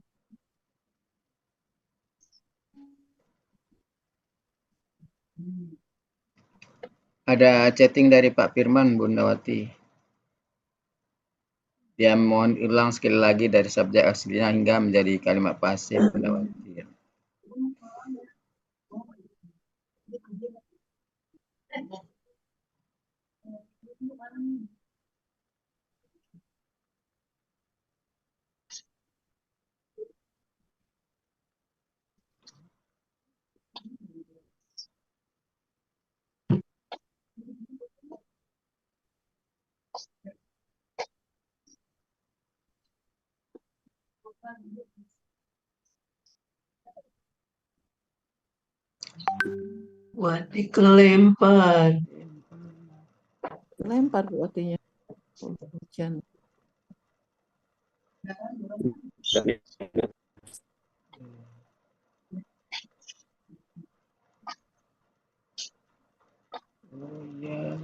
Ada chatting dari Pak Firman Bundawati. Dia mohon ulang sekali lagi dari subjek aslinya hingga menjadi kalimat pasif Bundawati. Wati kelempar. Lempar Bu artinya. Hujan. Oh ya.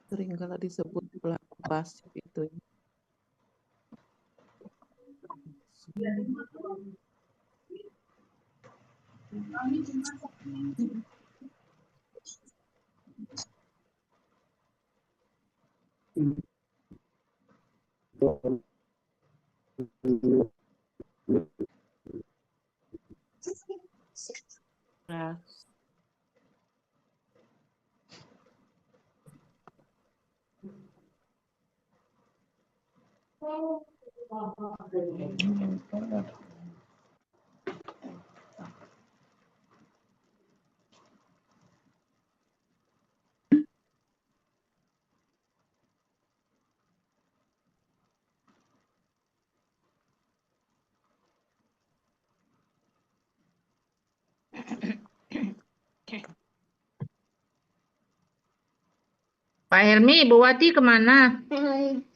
Sering kalau disebut pelaku pasif itu. Nah, Pak Helmi, Bu Wati kemana?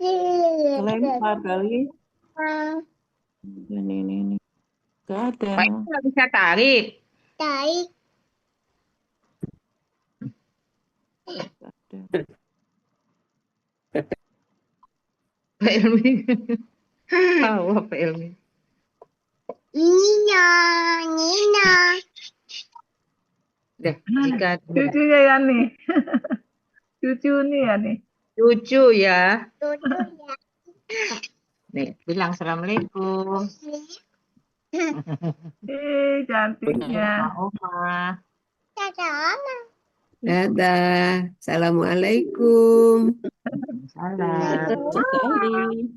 Kelempar kali. Ini. Gak ada. Pak Helmi nggak bisa tarik. Pak Helmi. Tahu Pak Helmi. Deh, jika Cucunya ya nih. Cucu nih ya nih. cucu ya. Nih, bilang assalamualaikum. Cantiknya. Oma. Dadah. Assalamualaikum. Salam. Sekali.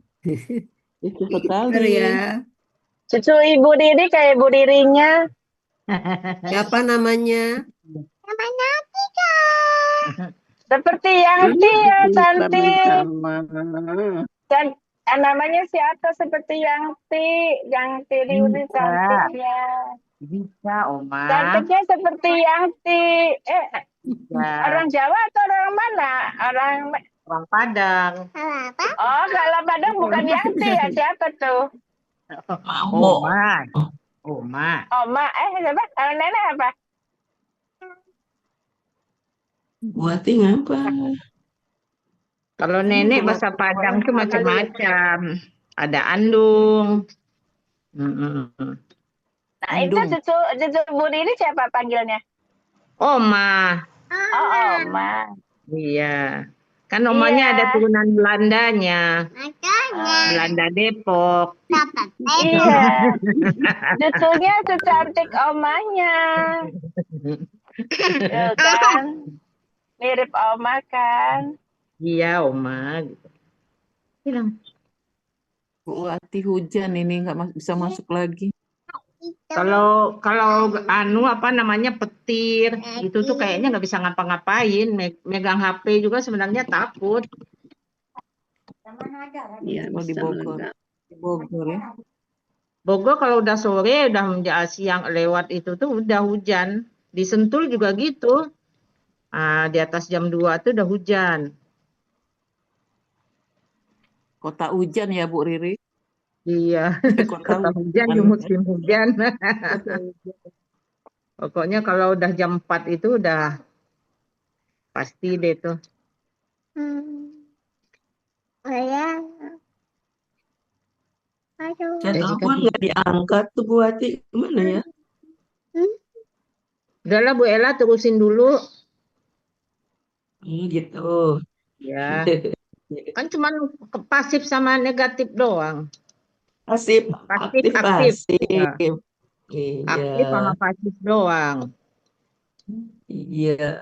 Itu Pinter sekali. ya. Cucu Ibu Didi kayak Ibu Dirinya. Siapa namanya? Seperti Yangti ya, cantik. Namanya siapa seperti Yangti. Yangti Diri cantiknya. Bisa, Oma. Cantiknya seperti Yangti. Bisa. Orang Jawa atau orang mana? Orang Padang. Oh, kalau Padang bukan Yangti ya, siapa tuh? Oma. Oma. Oma, siapa? Nenek apa? Buati ngapa? Kalau nenek bahasa Padang itu macam-macam. Ada andung. Nah, itu cucu Bu Diri siapa panggilnya? Oma. Oh, Oma. Iya. Kan omanya ada turunan Belandanya. Belanda Depok. Iya. Cucunya secantik omanya. Tuh kan. Mirip oma kan. Iya, Oma. Bilang. Bu Wati hujan ini nggak bisa masuk lagi. Kalau apa namanya petir itu tuh kayaknya nggak bisa ngapa-ngapain, megang HP juga sebenarnya takut. Iya, Kalau di Bogor. Di Bogor ya. Bogor kalau udah sore udah siang lewat itu tuh udah hujan. Di Sentul juga gitu. Di atas jam 2 tuh udah hujan. Kota hujan ya Bu Riri. Iya. Kota hujan di musim hujan. Pokoknya kalau udah jam 4 itu udah pasti deh tuh. Saya telepon nggak diangkat tuh Buati. Gimana ya? Udahlah Bu Ella terusin dulu. Gitu. Ya. Kan cuma pasif sama negatif doang. Aktif. Ya. Iya. Aktif sama pasif doang. Iya.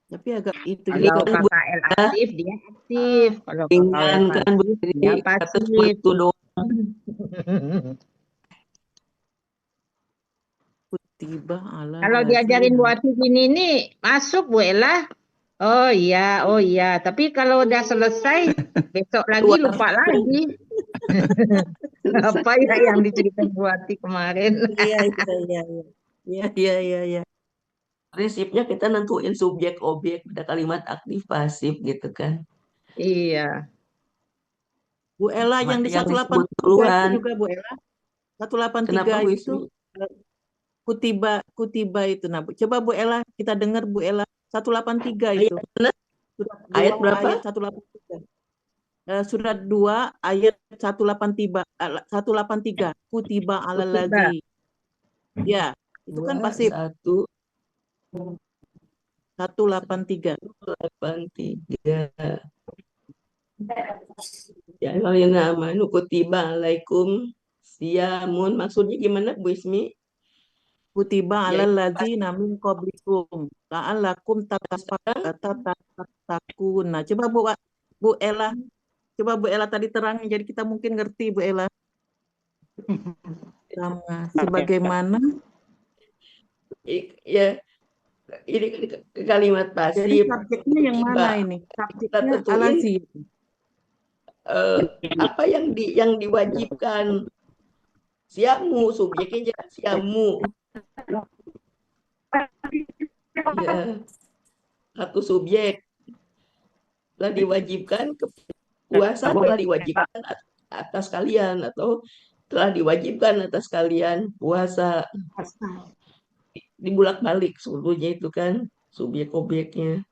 Tapi agak itu Kalau juga. KKL aktif, dia aktif. Kalau KKL Kan pasif, dia pasif. itu doang. Tiba ala. Kalau diajarin Bu Ati gini nih, masuk Bu Ella. Oh iya. Tapi kalau udah selesai, besok lagi lupa lagi. Apa ya yang diceritain Bu Ati kemarin? Iya. Prinsipnya kita nentuin subjek objek pada kalimat aktif pasif gitu kan. Iya. Bu Ella yang di 183 itu juga Bu Ella. 183 itu kutiba itu. Nah, coba Bu Ella kita dengar Bu Ella 183 itu. Ayat berapa? Ayat 183. Surat 2 ayat 183 kutiba alal ladzi. Ya, itu kan pasif. 183. Ya kalau yang nama kutiba alaikum siyamun maksudnya gimana Bu Ismi? Kutiba alal ladzina min qablikum la'allakum tattaqun. Nah, coba Bu Ella. Coba Bu Ella tadi terangin jadi kita mungkin ngerti Bu Ella. Sama sebagaimana ya ini kalimat pasif. Jadi subjeknya yang mana ini? Subjeknya alazi. Apa yang diwajibkan? Siamu, subjeknya siamu. Ya, satu subjek telah diwajibkan puasa telah diwajibkan atas kalian atau telah diwajibkan atas kalian puasa dibulak-balik sebetulnya itu kan subjek objeknya.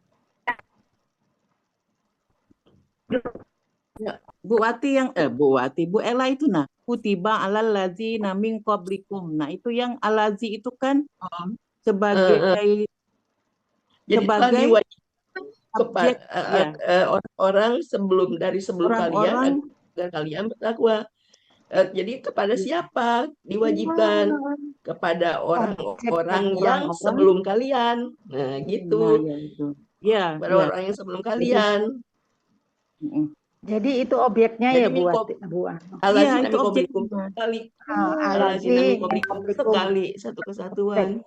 Ya, Bu Wati Bu Ella itu kutiba alal ladzina min qablikum. Nah, itu yang alazi itu kan sebagai Jadi telah sebagai diwajibkan objek ya. orang-orang sebelum kalian Orang-orang agar kalian bertakwa. Jadi kepada siapa diwajibkan? Kepada orang-orang yang orang-orang sebelum kalian. Nah, gitu. Nah, ya itu. Ya, Kepada ya. orang yang sebelum kalian. Jadi itu objeknya Jadi ya buat Bu. Alazina Iya, itu min qablikum objeknya. sekali. Alazi Alazina min qablikum sekali, satu kesatuan.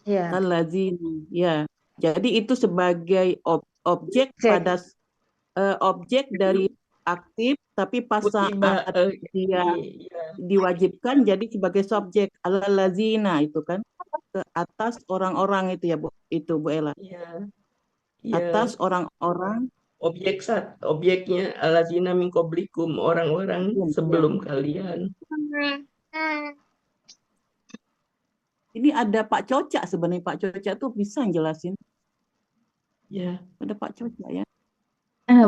ya. Allazina. Ya. Jadi itu sebagai objek pada objek dari aktif, tapi pas Kutiba, saat dia iya. diwajibkan jadi sebagai subjek allazina itu kan ke atas orang-orang itu ya Bu, itu Bu Ella. Iya. Atas orang-orang Objeknya alazina min qablikum, orang-orang sebelum kalian. Ini ada Pak Coca sebenarnya. Pak Coca tuh bisa jelasin. Ya. Ada Pak Coca ya.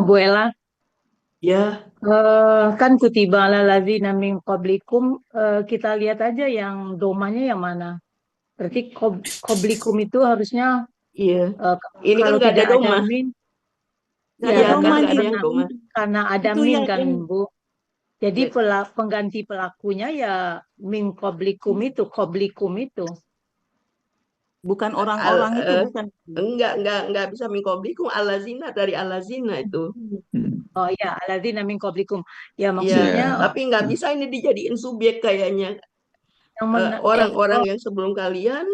Bu Ella. Ya. Kan kutiba alal ladzina min qablikum, kita lihat aja yang domanya yang mana. Berarti qablikum itu harusnya iya. Ini kan kalau nggak ada tidak doma. min, Nggak ya ada doma nggak nih. ada yang doma. karena ada Itu min yang kan ini. Bu. Jadi pengganti pelakunya ya min qablikum itu, Bukan orang-orang itu bukan. Enggak bisa min qablikum, alazina dari alazina itu. Oh ya, alladzina min qablikum. Ya Iya, maksudnya tapi nggak bisa ini dijadiin subjek kayaknya. Orang-orang yang sebelum kalian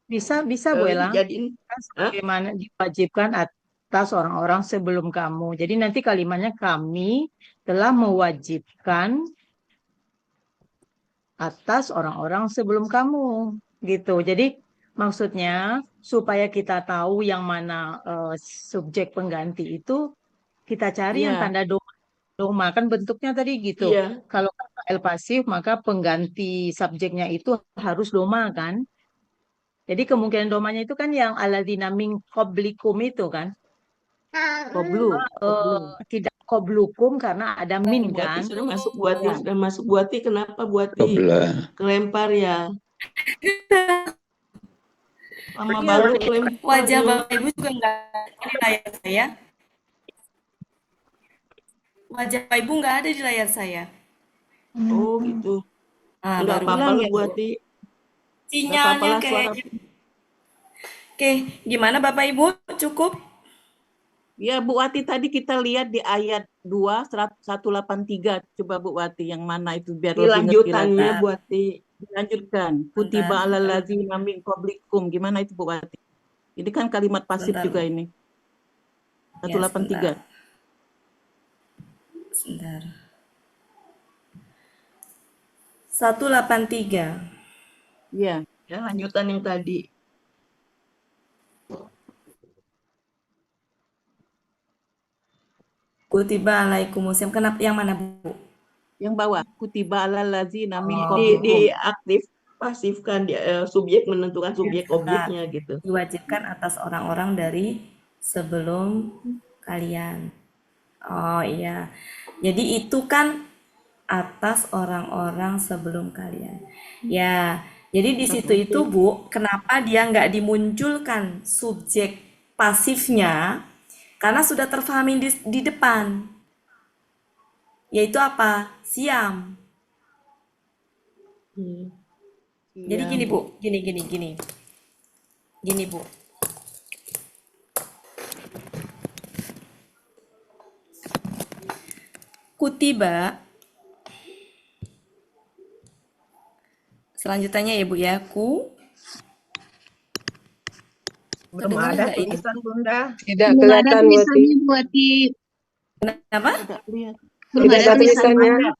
bisa Bu Ella. dijadiin Sebagaimana diwajibkan atas orang-orang sebelum kamu. Jadi nanti kalimatnya kami telah mewajibkan atas orang-orang sebelum kamu gitu. Jadi maksudnya supaya kita tahu yang mana subjek pengganti itu kita cari yang Iya. tanda doma kan bentuknya tadi gitu. Iya. Kalau fa'il pasif maka pengganti subjeknya itu harus doma kan. Jadi kemungkinan domanya itu kan yang alladzina min qablikum itu kan. Tidak qablukum karena ada min Buati kan. sudah masuk Buati, kenapa Buati Qabla. kelempar ya? Lama banget kelempar. Wajah Bapak Ibu juga nggak ada di layar saya. Wajah Bapak Ibu nggak ada di layar saya. Oh gitu. Ah, Nggak baru apa-apa bilang lu ya, Bu. Buati. Sinyalnya Nggak apa-apa lah, kayaknya. Oke, gimana Bapak Ibu? Cukup? Ya Bu Wati tadi kita lihat di ayat 2 183. Coba Bu Wati yang mana itu biar Di lebih ngerti lanjutannya lagi. Buati. Dilanjutkan. Kutiba alal ladzina min qablikum. Gimana itu Bu Wati? Ini kan kalimat pasif Bentar, juga Bu. ini. Ya, 183. Sebentar. 183. Iya. Ya, lanjutan yang tadi. Kutiba alaikumusiyam. Kenapa yang mana, Bu? Yang bawah. Kutiba alal ladzina min Di qablikum. aktif pasifkan dia subjek menentukan subjek objeknya gitu. Diwajibkan atas orang-orang dari sebelum kalian. Oh iya. Jadi itu kan atas orang-orang sebelum kalian. Ya, jadi di situ itu Bu, kenapa dia nggak dimunculkan subjek pasifnya? Karena sudah terfahami di depan. Yaitu apa? Siam. Jadi gini Bu, gini. Gini Bu. Kutiba. Selanjutnya ya Bu ya, Belum ada tulisan Bunda. Tidak kelihatan Buati. Kenapa? Belum ada tulisannya.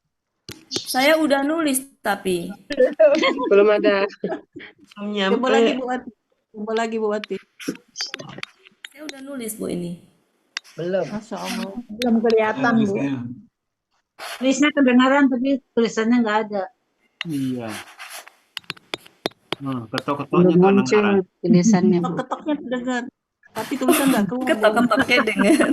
Saya udah nulis tapi belum ada. Belum nyampe. Coba lagi Bu Wati. Coba lagi Bu Wati. Saya udah nulis Bu ini. Belum. Masya Allah. Belum kelihatan, Bu. Tulisnya kedengaran tapi tulisannya nggak ada. Iya. Nah, ketok-ketoknya Belum kedengaran. muncul tulisannya, Bu. Ketok-ketoknya terdengar, tapi tulisan nggak keluar. Bu. Ketok-ketoknya dengar.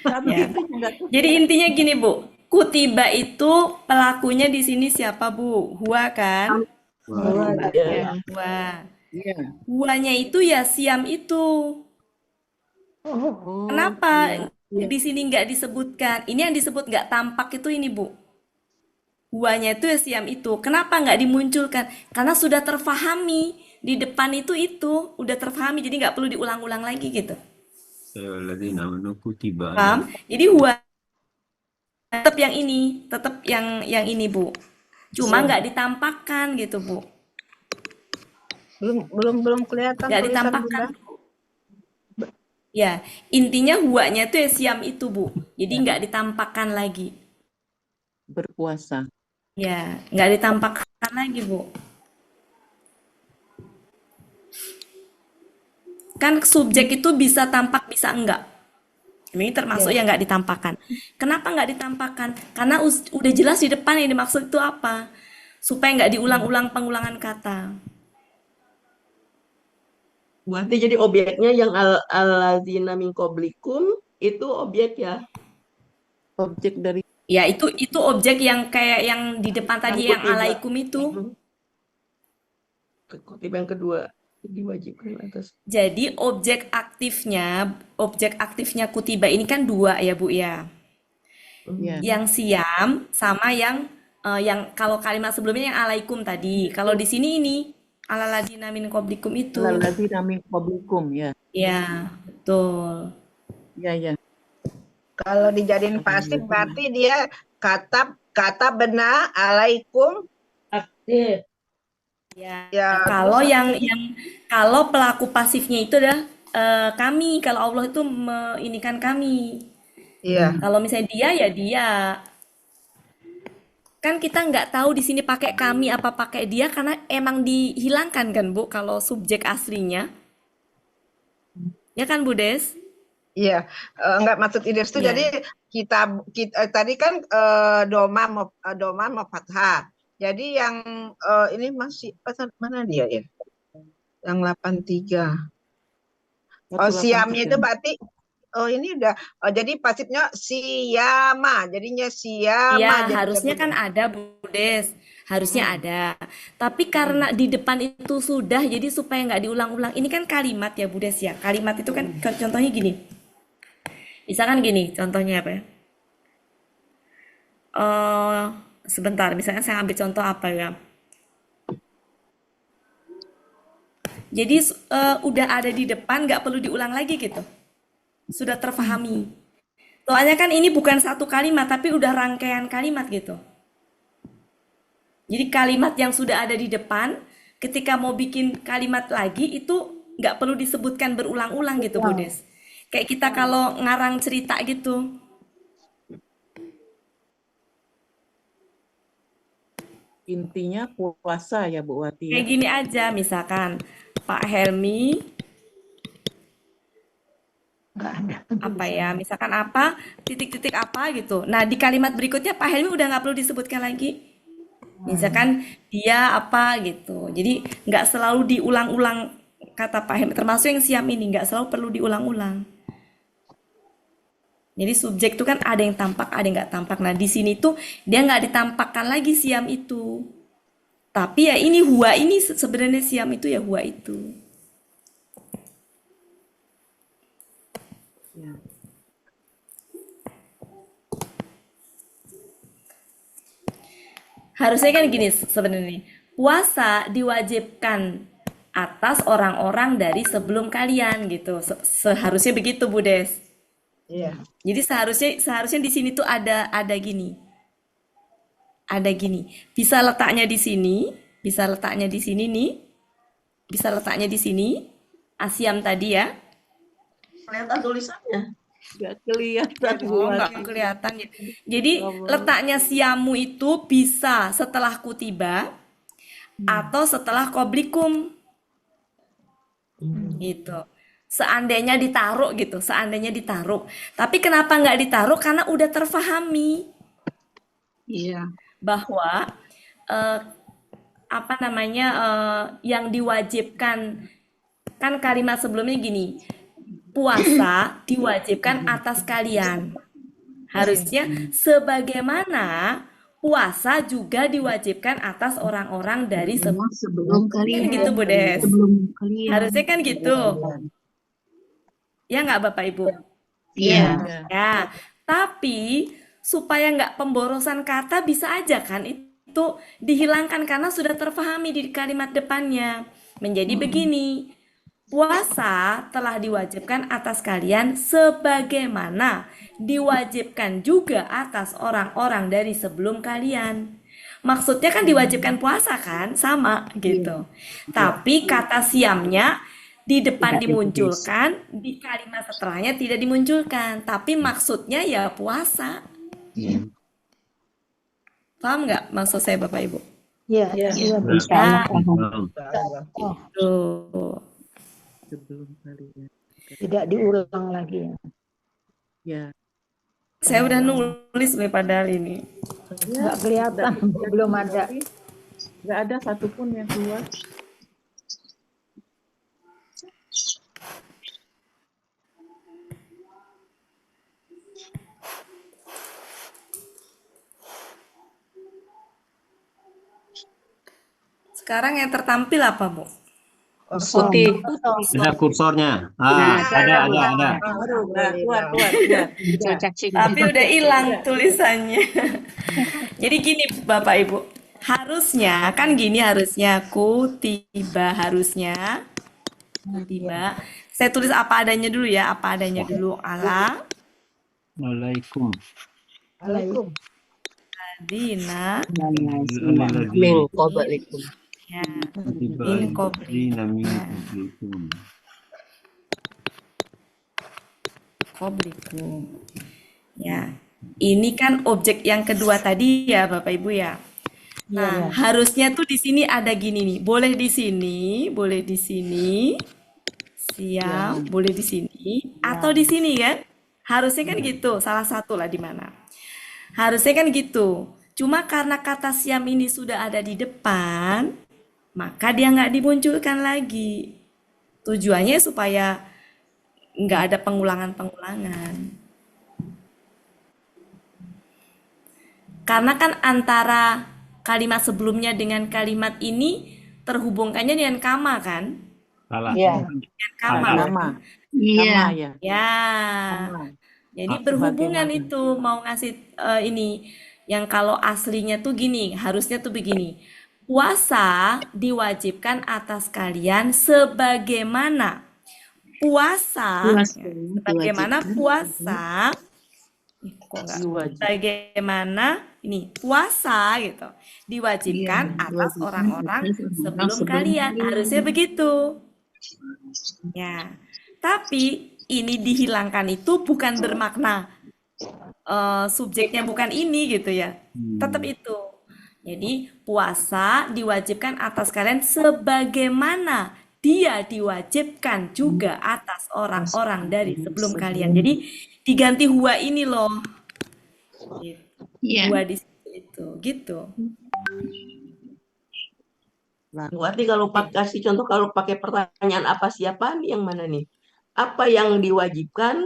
Tapi Ya. itu nggak keluar. Jadi intinya gini Bu, kutiba itu pelakunya di sini siapa Bu? Hua kan? Ya. Hua. Iya. Huanya itu ya siam itu. Oh, Kenapa iya. di sini nggak disebutkan? Ini yang disebut nggak tampak itu ini Bu. Huanya itu ya siam itu. Kenapa nggak dimunculkan? Karena sudah terfahami di depan itu udah terfahami, jadi nggak perlu diulang-ulang lagi gitu. Alladzina amanu kutiba Paham? Jadi hua tetap yang ini, tetap yang ini Bu. Cuma nggak ditampakkan gitu Bu. Belum kelihatan Nggak tulisan ditampakkan. Bunda. Ya, intinya huanya itu ya siam itu Bu. Jadi nggak ditampakkan lagi. Berpuasa. Ya, nggak ditampakkan lagi Bu. Kan subjek itu bisa tampak bisa enggak. Ini termasuk yang nggak ditampakkan. Kenapa nggak ditampakkan? Karena udah jelas di depan yang dimaksud itu apa. Supaya nggak diulang-ulang pengulangan kata. Berarti jadi objeknya yang alladzina min qablikum itu objek ya. Objek dari Ya, itu objek yang kayak yang di depan tadi yang kutiba. alaikum itu. Kutiba yang kedua diwajibkan atas. Jadi objek aktifnya kutiba ini kan dua ya Bu ya. ya. Yang siam sama yang kalau kalimat sebelumnya yang alaikum tadi. Kalau di sini ini alaladzina min qablikum itu. Alladzina min qablikum ya. Ya, betul. Ya ya. Kalau dijadiin pasif berarti dia kata benar alaikum Aktif. Ya, ya. kalau kalau pelaku pasifnya itu adalah kami, kalau Allah itu meinikan kami. Iya. Kalau misalnya dia ya dia. Kan kita nggak tahu di sini pakai kami apa pakai dia karena emang dihilangkan kan Bu kalau subjek aslinya. Ya kan Bu Des? Iya, enggak maksud Idris itu Iya. jadi kita tadi kan doma mau fathah. Jadi yang ini masih mana dia ya? Yang 83. Oh, siamnya itu berarti ini udah jadi pasifnya siyama. Jadinya Iya, siyama jadi harusnya kan ada Bu Des. Harusnya ada. Tapi karena di depan itu sudah, jadi supaya nggak diulang-ulang. Ini kan kalimat ya Bu Des ya. Kalimat itu kan contohnya gini. Misalkan gini, contohnya apa ya? Sebentar, misalnya saya ambil contoh apa ya? Jadi udah ada di depan, nggak perlu diulang lagi gitu. Sudah terfahami. Soalnya kan ini bukan satu kalimat, tapi udah rangkaian kalimat gitu. Jadi kalimat yang sudah ada di depan, ketika mau bikin kalimat lagi, itu nggak perlu disebutkan berulang-ulang gitu, Bu Des. Kayak kita kalau ngarang cerita gitu. Intinya puasa ya Bu Wati ya. Kayak gini aja, misalkan Pak Helmi apa ya, misalkan apa, titik-titik apa gitu. Nah, di kalimat berikutnya Pak Helmi udah nggak perlu disebutkan lagi. Misalkan dia apa gitu. Jadi nggak selalu diulang-ulang kata Pak Helmi, termasuk yang siam ini nggak selalu perlu diulang-ulang. Jadi subjek itu kan ada yang tampak, ada yang nggak tampak. Nah, di sini tuh dia nggak ditampakkan lagi siam itu. Tapi ya ini hua ini sebenarnya siam itu ya hua itu. Ya. Harusnya kan gini sebenarnya. Puasa diwajibkan atas orang-orang dari sebelum kalian gitu. Seharusnya begitu, Bu Des. Iya. Jadi seharusnya di sini tuh ada gini. Ada gini. Bisa letaknya di sini, bisa letaknya di sini nih. Bisa letaknya di sini. Asyam tadi ya. Kelihatan tulisannya. Nggak kelihatan Bu Oh, nggak Wati. kelihatan ya. Jadi Allah. letaknya siamu itu bisa setelah kutiba atau setelah qoblikum. Gitu. Seandainya ditaruh gitu, seandainya ditaruh. Tapi kenapa nggak ditaruh? Karena udah terfahami Iya. bahwa eh, apa namanya yang diwajibkan, kan kalimat sebelumnya gini, puasa diwajibkan atas kalian. Harusnya sebagaimana puasa juga diwajibkan atas orang-orang dari Sebelum kan kalian. gitu Bu Des. Sebelum kalian. Harusnya kan gitu. Ya nggak Bapak Ibu? Iya. Ya, tapi supaya nggak pemborosan kata bisa aja kan itu dihilangkan karena sudah terpahami di kalimat depannya. Menjadi begini, puasa telah diwajibkan atas kalian sebagaimana diwajibkan juga atas orang-orang dari sebelum kalian. Maksudnya kan diwajibkan puasa kan, sama gitu. Tapi kata siamnya di depan dimunculkan, di kalimat setelahnya tidak dimunculkan. Tapi maksudnya ya puasa. Paham nggak maksud saya Bapak Ibu? Iya, iya, bisa. Nah, Paham. tuh. Sebelum kalian. Tidak diulang lagi. Ya. Saya udah nulis nih padahal ini. Nggak kelihatan, belum ada. Nggak ada satupun yang keluar. Sekarang yang tertampil apa, Bu? Putih. Ada kursornya. Ada. Keluar. Tapi udah hilang tulisannya. Jadi gini Bapak Ibu, harusnya kan gini, harusnya kutiba, harusnya kutiba. Saya tulis apa adanya dulu ya, apa adanya dulu. Waalaikum. Waalaikum. Dina Min qablikum. ya Kutiba min qabli alladzina min qablikum. qablikum. Ya, ini kan objek yang kedua tadi ya Bapak Ibu ya. Nah, harusnya tuh di sini ada gini nih. Boleh di sini, boleh di sini. Siap, boleh di sini atau di sini kan? Harusnya kan gitu, salah satu lah di mana. Harusnya kan gitu. Cuma karena kata siam ini sudah ada di depan, maka dia nggak dimunculkan lagi. Tujuannya supaya nggak ada pengulangan-pengulangan. Karena kan antara kalimat sebelumnya dengan kalimat ini terhubungkannya dengan kama kan? Salah. Dengan kama. Sama. Iya. Sama ya. Ya. Jadi berhubungan itu mau ngasih ini yang kalau aslinya tuh gini, harusnya tuh begini. Puasa diwajibkan atas kalian sebagaimana puasa, sebagaimana puasa, kok enggak? Bagaimana ini puasa gitu diwajibkan atas orang-orang sebelum kalian, harusnya begitu. Ya, tapi ini dihilangkan itu bukan bermakna subjeknya bukan ini gitu ya, tetap itu. Jadi puasa diwajibkan atas kalian sebagaimana dia diwajibkan juga atas orang-orang dari sebelum kalian. Jadi diganti huwa ini loh. Huwa di situ itu, gitu. Berarti kalau kasih contoh kalau pakai pertanyaan apa siapa nih yang mana nih? Apa yang diwajibkan?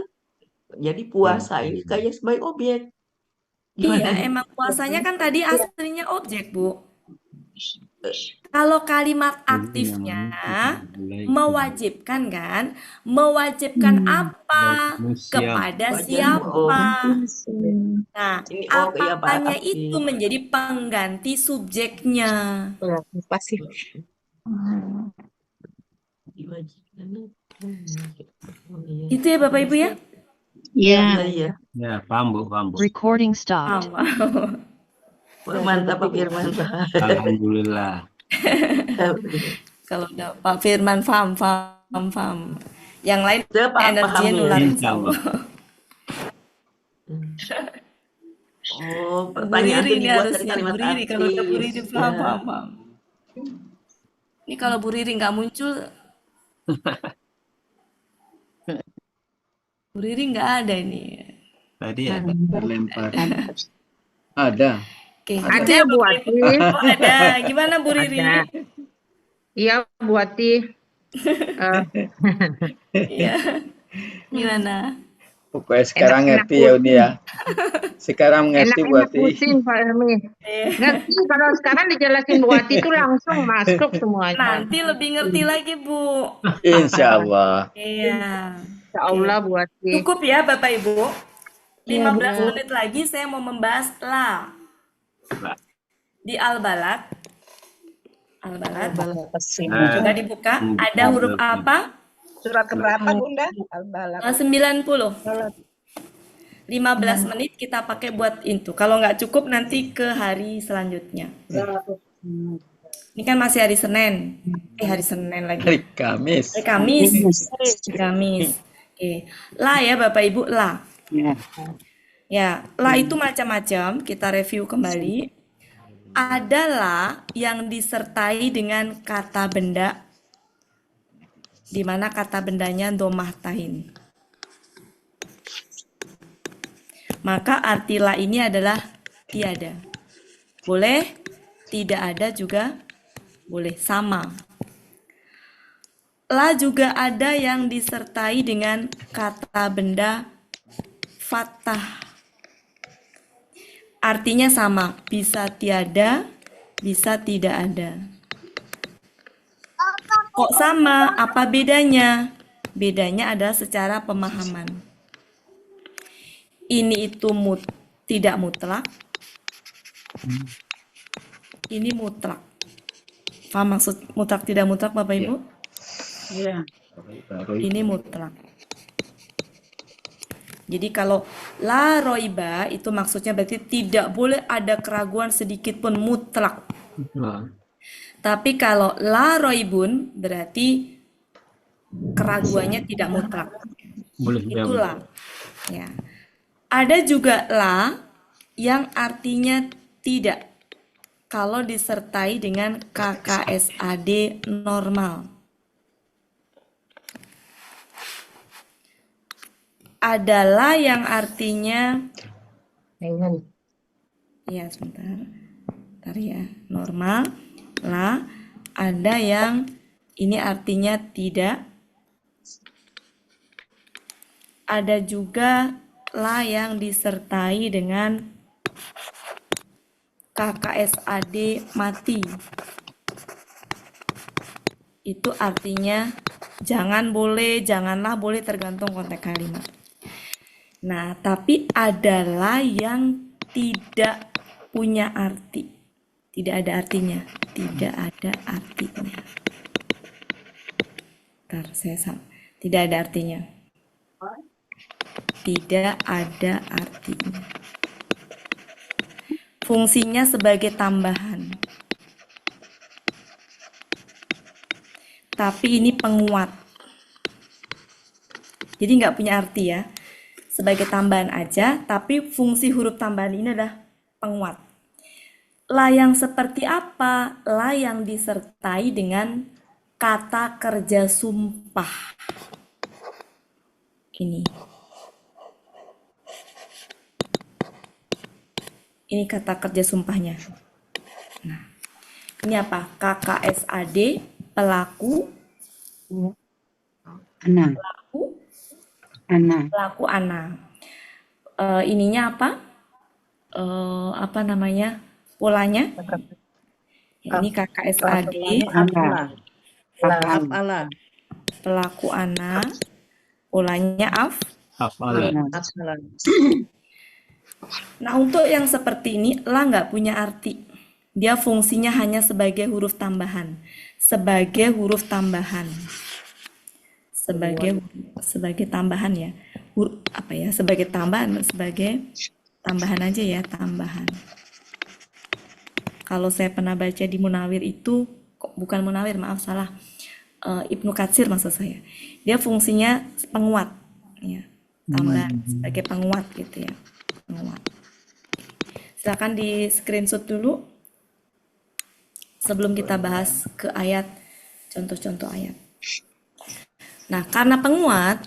Jadi puasa ini kayak sebagai objek. Iya, emang puasanya kan tadi aslinya objek, Bu. Kalau kalimat aktifnya mewajibkan kan? Mewajibkan apa? Kepada siapa? Nah, apanya itu menjadi pengganti subjeknya. Pasif. Itu ya Bapak Ibu ya? Iya. Ya, paham Bu, paham Bu. Recording stopped. Mantap Pak Firman. Alhamdulillah. Kalau udah Pak Firman paham. Yang lain energinya nularin sama. Oh, pertanyaan itu dibuat dari kalimat Riri. Kalau udah Bu Riri paham. Ini kalau Bu Riri nggak muncul, Bu Riri nggak ada ini. Tadi ya. Terlempar. Ada. Oke, gitu Ada ya Bu Bapak Ibu. Ati. Oh ada. Gimana Bu Riri? Ada. Iya Bu Ati. Iya. Gimana? Pokoknya sekarang Enak-enak ngerti ya Uni pusing. ya. Sekarang ngerti Bu Enak-enak Ati. pusing Pak Helmi. Ngerti kalau sekarang dijelasin Bu Ati itu langsung masuk semuanya. Nanti lebih ngerti lagi Bu. Insya Allah. Iya. Ya Allah Bu Ati. Cukup ya Bapak Ibu. Iya, 15 Bu. menit lagi saya mau membahas la. Di Al-Balad. Al-Balad. Nah, Coba dibuka. Ada huruf apa? Surat keberapa Bunda? Al-Balad. 90. 15 menit kita pakai buat itu. Kalau nggak cukup nanti ke hari selanjutnya. Ini kan masih hari Senin. Hari Senin lagi. Hari Kamis. Hari Kamis. Kamis. Oke. La ya Bapak Ibu, la. Ya, la itu macam-macam. Kita review kembali. Ada la yang disertai dengan kata benda, di mana kata bendanya domah tain. Maka arti la ini adalah tiada. Boleh, tidak ada juga boleh, sama. La juga ada yang disertai dengan kata benda fathah. Artinya sama, bisa tiada, bisa tidak ada. Kok sama? Apa bedanya? Bedanya adalah secara pemahaman. Ini itu tidak mutlak. Ini mutlak. Paham maksud mutlak tidak mutlak Bapak Ibu? Iya. Ini mutlak. Jadi kalau la roiba itu maksudnya berarti tidak boleh ada keraguan sedikit pun, mutlak. Tapi kalau la roibun berarti keraguannya tidak mutlak. boleh ya, Bu. Itulah. Ya. Ada juga la yang artinya tidak kalau disertai dengan KKSAD normal. Adalah yang artinya ya sebentar. Bentar ya, normal. La, ada yang ini artinya tidak. Ada juga la yang disertai dengan KKSAD mati. Itu artinya jangan boleh, janganlah boleh, tergantung konteks kalimat. Nah, tapi adalah yang tidak punya arti. Tidak ada artinya. Tidak ada artinya. Bentar, tidak ada artinya. Tidak ada artinya. Fungsinya sebagai tambahan. Tapi ini penguat. Jadi nggak punya arti ya. Sebagai tambahan aja, tapi fungsi huruf tambahan ini adalah penguat. La yang seperti apa? La yang disertai dengan kata kerja sumpah. Ini. Ini kata kerja sumpahnya. Nah, ini apa? KKSAD, pelaku. Ana. Pelaku ana. Ininya apa? Apa namanya? Polanya? Ya, ini KKSAD. Af'ala. Pelaku ana. Polanya Hafalan. Nah, untuk yang seperti ini, la nggak punya arti. Dia fungsinya hanya sebagai huruf tambahan. Sebagai huruf tambahan. Sebagai tambahan ya. Apa ya? Sebagai tambahan, sebagai tambahan aja ya, tambahan. Kalau saya pernah baca di Munawir itu, bukan Munawir, maaf salah. Ibnu Katsir maksud saya. Dia fungsinya penguat ya. Tambahan sebagai penguat gitu ya. Penguat. Silakan di screenshot dulu sebelum kita bahas ke ayat, contoh-contoh ayat. Nah, karena penguat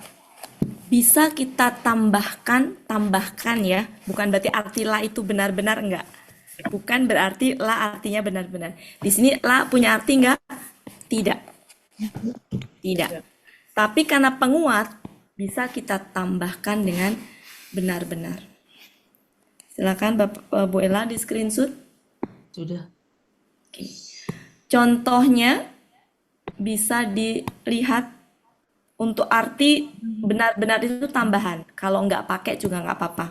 bisa kita tambahkan ya, bukan berarti arti la itu benar-benar enggak. Bukan berarti la artinya benar-benar. Di sini la punya arti enggak? Tidak. Tidak. Tapi karena penguat bisa kita tambahkan dengan benar-benar. Silakan Bapak Bu Ella di screenshot. Sudah. Oke. Contohnya bisa dilihat untuk arti benar-benar itu tambahan. Kalau nggak pakai juga nggak apa-apa.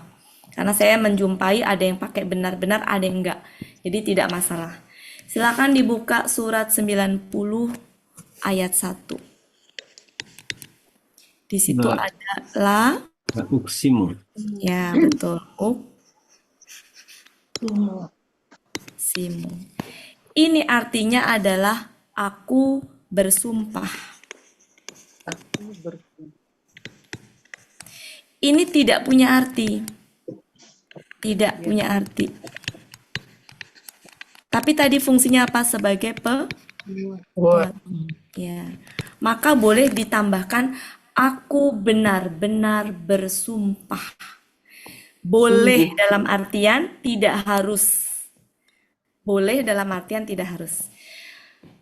Karena saya menjumpai ada yang pakai benar-benar, ada yang enggak. Jadi tidak masalah. Silakan dibuka surat 90 ayat 1. Di situ La ada la, uksimu. ya betul. Simu. Ini artinya adalah aku bersumpah. Ini tidak punya arti. Tidak punya arti. Tapi tadi fungsinya apa? Sebagai penguat. Ya. Maka boleh ditambahkan aku benar-benar bersumpah. Boleh dalam artian tidak harus. Boleh dalam artian tidak harus.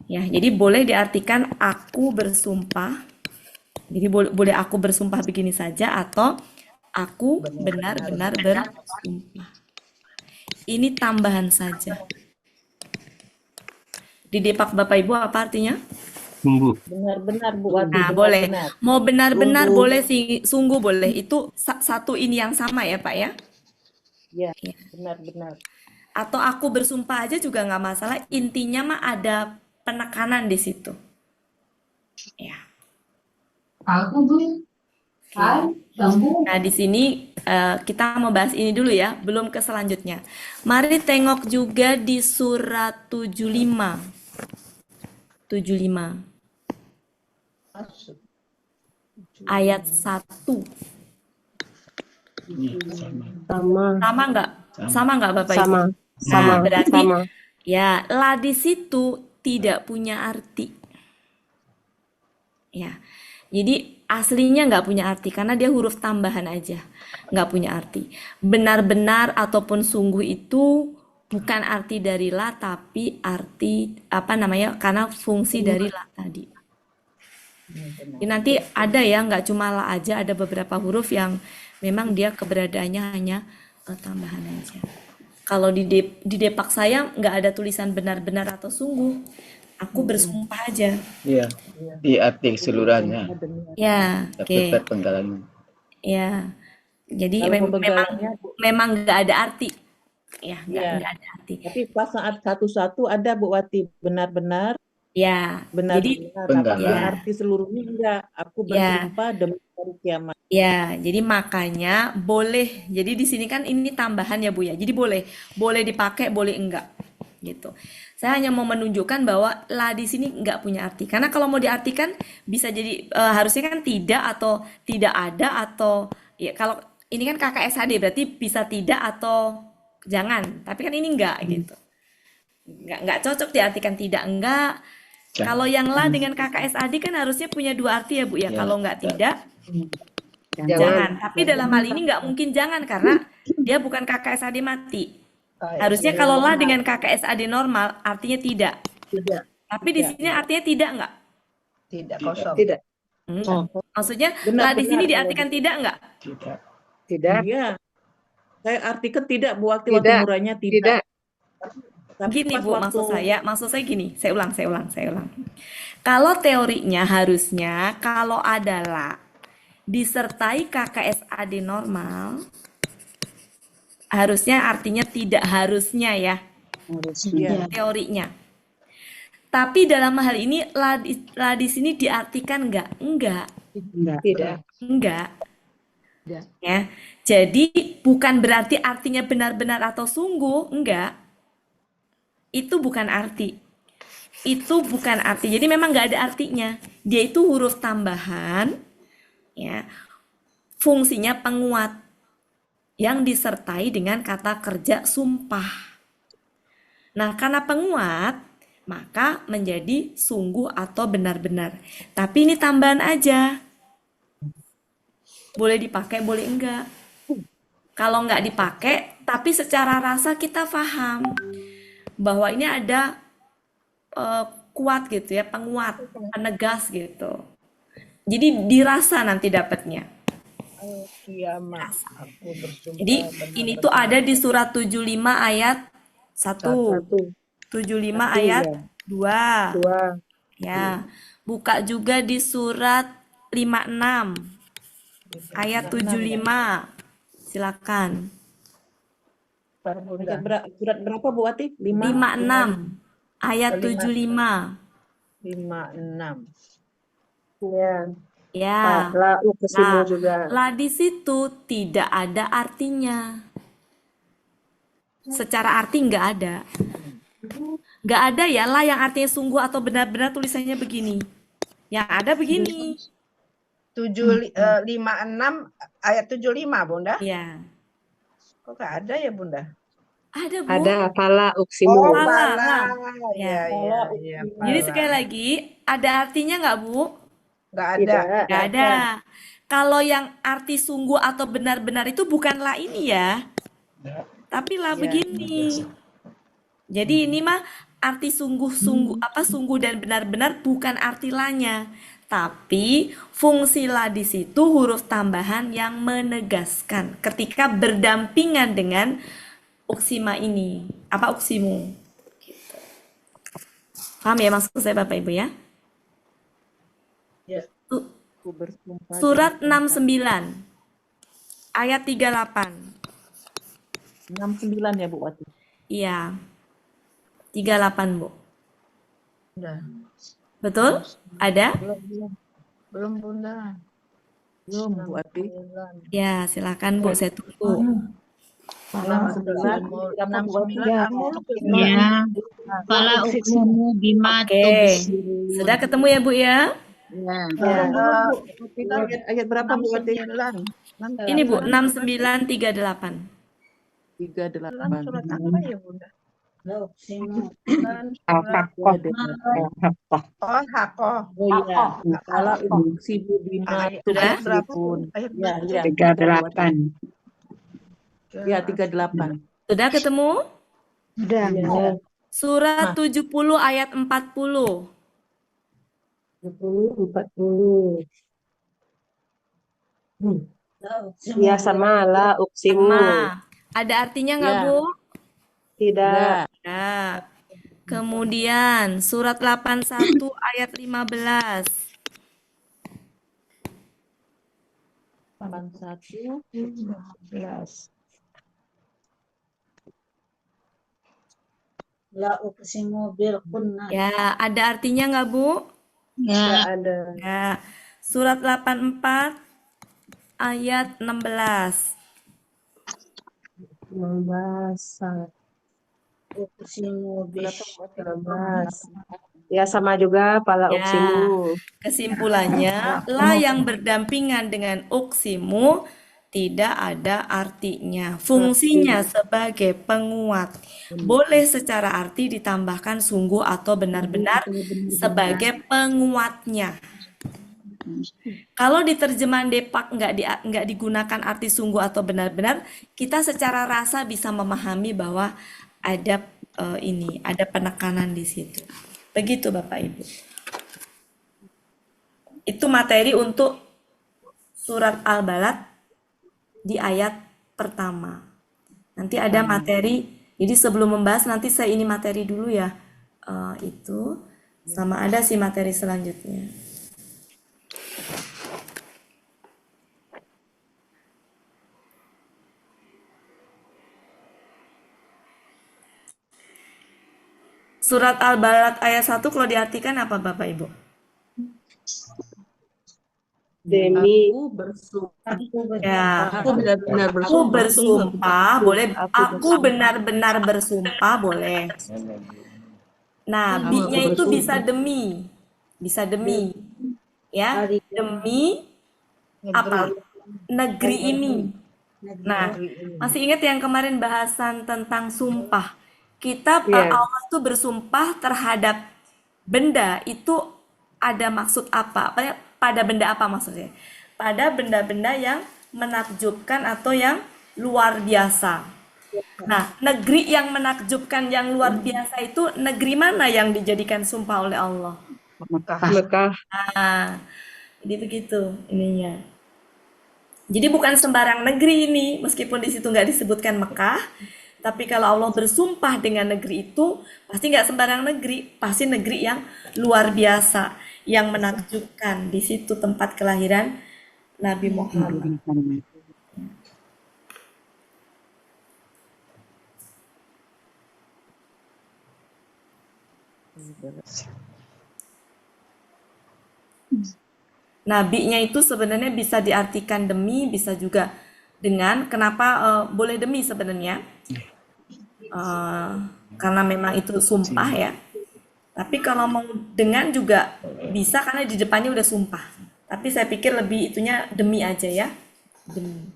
Ya, jadi boleh diartikan aku bersumpah. Jadi boleh aku bersumpah begini saja atau aku benar-benar bersumpah. Ini tambahan saja. Di Depak Bapak Ibu apa artinya? Sungguh. Benar-benar Bu Wati, Nah, boleh. benar-benar. Mau benar-benar Sungguh. boleh, sungguh boleh. Itu satu ini yang sama ya, Pak ya? Ya, Ya. benar-benar. Atau aku bersumpah aja juga nggak masalah. Intinya mah ada penekanan di situ. Ya. Nah, di sini kita mau bahas ini dulu ya, belum ke selanjutnya. Mari tengok juga di surat 75. 75. Ayat 1. Sama nggak? Sama nggak Bapak Ibu? Nah, berarti ya, la di situ tidak punya arti. Ya. Jadi aslinya nggak punya arti karena dia huruf tambahan aja. Nggak punya arti. Benar-benar ataupun sungguh itu bukan arti dari la tapi arti apa namanya? Karena fungsi dari la tadi. Jadi nanti ada ya, nggak cuma la aja, ada beberapa huruf yang memang dia keberadaannya hanya tambahan aja. Kalau di Depak saya nggak ada tulisan benar-benar atau sungguh. Aku bersumpah aja. Iya. Di arti keseluruhannya. Ya, Tapi oke. penggalangan. Ya. Jadi Kalau pembegalannya, memang nggak ada arti. Ya, ya. nggak ada arti. Tapi pas saat satu-satu ada Bu Wati, benar-benar, Ya, jadi benar-benar. Tapi Penggalan. arti seluruhnya enggak. Aku ya, bersumpah demi hari kiamat. ya. Jadi makanya boleh. Jadi di sini kan ini tambahan ya Bu ya. Jadi boleh dipakai, boleh enggak. Gitu. Saya hanya mau menunjukkan bahwa la di sini nggak punya arti. Karena kalau mau diartikan bisa jadi harusnya kan tidak atau tidak ada atau ya kalau ini kan KKSHD berarti bisa tidak atau jangan. Tapi kan ini enggak gitu. Nggak cocok diartikan tidak enggak. Jangan. Kalau yang la dengan KKSAD kan harusnya punya dua arti ya Bu ya. Ya. Kalau nggak tidak jangan. Tapi dalam hal ini nggak mungkin jangan karena dia bukan KKSAD mati. Harusnya kalau la dengan KKSAD normal artinya tidak. Tidak. Tapi di sini artinya tidak enggak? Tidak kosong. Tidak. Maksudnya Benar, la di sini benar, diartikan tidak enggak? Tidak. Tidak. Iya. Saya artikan tidak Bu Wati, Tidak. waktu murahnya tidak. Tidak. Tapi Gini pas Bu, waktu maksud saya gini, saya ulang. Kalau teorinya harusnya kalau ada la disertai KKSAD normal, harusnya artinya tidak harusnya ya, Iya. teorinya. Tapi dalam hal ini la di sini diartikan enggak? Enggak. Tidak. Enggak. Ya. Jadi bukan berarti artinya benar-benar atau sungguh, enggak. Itu bukan arti. Itu bukan arti. Jadi memang nggak ada artinya. Dia itu huruf tambahan, ya. Fungsinya penguat yang disertai dengan kata kerja sumpah. Nah, karena penguat, maka menjadi sungguh atau benar-benar. Tapi ini tambahan aja. Boleh dipakai, boleh enggak. Kalau enggak dipakai, tapi secara rasa kita paham bahwa ini ada kuat gitu ya, penguat, penegas gitu. Jadi dirasa nanti dapatnya. Kiamat aku bersumpah Jadi ini tuh ada di surat 75 ayat 1. 75 ayat 2. Ya. Buka juga di surat 56 ayat 75. Silakan. Surat berapa Bu Wati? 56 ayat 75. 56. Ya. La uqsimu Nah, juga. la di situ tidak ada artinya. Secara arti nggak ada. Nggak ada ya la yang artinya sungguh atau benar-benar tulisannya begini. Yang ada begini. 56 ayat 75 Bunda. Iya. Kok nggak ada ya Bunda? Ada Bu. Ada fala uqsimu. Oh, Fala. fala. Ya. Ya, Jadi fala. sekali lagi ada artinya nggak Bu? Nggak ada. Nggak ada. Kalau yang arti sungguh atau benar-benar itu bukanlah ini ya. Tapi lah begini. Jadi ini mah arti sungguh-sungguh sungguh dan benar-benar bukan arti lanya. Tapi fungsi la di situ huruf tambahan yang menegaskan ketika berdampingan dengan uksima ini. Apa uksimu? Gitu. Paham ya maksud saya Bapak Ibu ya? Ya. Surat 69 ayat 38. 69 ya Bu Wati. Iya. 38 Bu. Udah. Betul? Ada? Belum Bunda. Belum Bu Wati. Ya, silakan Bu, saya tunggu. 69 Ya. Fala uqsimu bima Oke. tubsirun. Sudah ketemu ya Bu ya? Ayat berapa Bu Wati? Ini Bu, 6938. 38. Surat apa ya Bunda? Al-Haqqah. Oh, Haqqah. Oh iya. Fala uqsimu bima Sudah? tubsirun. Ya, ya. 38. Ya, 38. Sudah ketemu? Sudah. Surat 70 ayat 40. 40. Ya sama la uqsimu. Sama. Ada artinya nggak Ya. Bu? Tidak. Ya. Kemudian surat 81 ayat 15. 81. 15. La uqsimu bil kunna. Ya, ada artinya nggak Bu? Ya. Ada. Ya. Surat 84 ayat 16. 16. Uqsimu bil 16. Ya sama juga fala Ya. uqsimu. Kesimpulannya, la yang berdampingan dengan uksimu tidak ada artinya. Fungsinya sebagai penguat. Boleh secara arti ditambahkan sungguh atau benar-benar sebagai penguatnya. Kalau di terjemahan Depak nggak digunakan arti sungguh atau benar-benar, kita secara rasa bisa memahami bahwa ada ada penekanan di situ. Begitu Bapak Ibu. Itu materi untuk surat Al-Balad di ayat pertama. Nanti ada materi, jadi sebelum membahas nanti saya ini materi dulu ya. Itu sama ada sih materi selanjutnya. Surat Al-Balad ayat 1 kalau diartikan apa Bapak Ibu? Demi Aku bersumpah. Ya, Aku benar-benar aku bersumpah, boleh. Aku Aku benar-benar bersumpah, boleh. Nah, bi-nya itu bisa demi. Bisa demi. Ya, demi apa? Negeri ini. Nah, masih ingat yang kemarin bahasan tentang sumpah? Iya. Allah tuh bersumpah terhadap benda itu ada maksud apa? Pada benda apa maksudnya? Pada benda-benda yang menakjubkan atau yang luar biasa. Nah, negeri yang menakjubkan yang luar biasa itu negeri mana yang dijadikan sumpah oleh Allah? Mekah. Nah, jadi begitu ininya. Jadi bukan sembarang negeri ini, meskipun di situ nggak disebutkan Mekah, tapi kalau Allah bersumpah dengan negeri itu, pasti nggak sembarang negeri, pasti negeri yang luar biasa, yang menakjubkan. Di situ tempat kelahiran Nabi Muhammad. Nabinya itu sebenarnya bisa diartikan demi, bisa juga dengan. Kenapa boleh demi sebenarnya? Karena memang itu sumpah ya. Tapi kalau mau dengan juga bisa karena di depannya udah sumpah. Tapi saya pikir lebih itunya demi aja ya. Demi.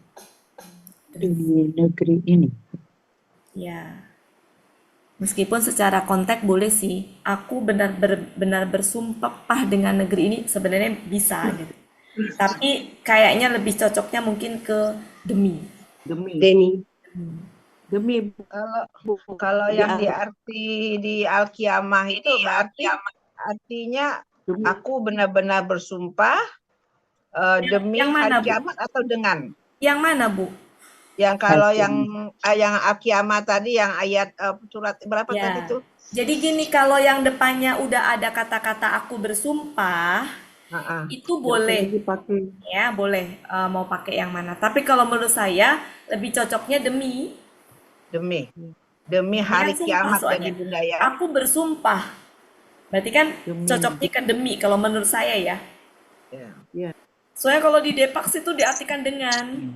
Demi negeri ini. Ya. Meskipun secara konteks boleh sih, aku benar bersumpah dengan negeri ini sebenarnya bisa gitu. Tapi kayaknya lebih cocoknya mungkin ke demi. Demi. Kalau yang di Al-Qiyamah itu berarti artinya aku benar-benar bersumpah demi Yang mana, hari Bu? kiamat atau dengan? Yang mana, Bu? Yang kalau yang Al-Qiyamah tadi yang ayat surat berapa Ya. tadi tuh? Jadi gini, kalau yang depannya udah ada kata-kata aku bersumpah, itu boleh. Ya, boleh mau pakai yang mana. Tapi kalau menurut saya lebih cocoknya demi. Demi hari Sumpah kiamat soalnya. jadi Bunda ya. Aku bersumpah. Berarti kan cocoknya ke demi kalau menurut saya ya. Ya. Soalnya kalau di Depax itu diartikan dengan.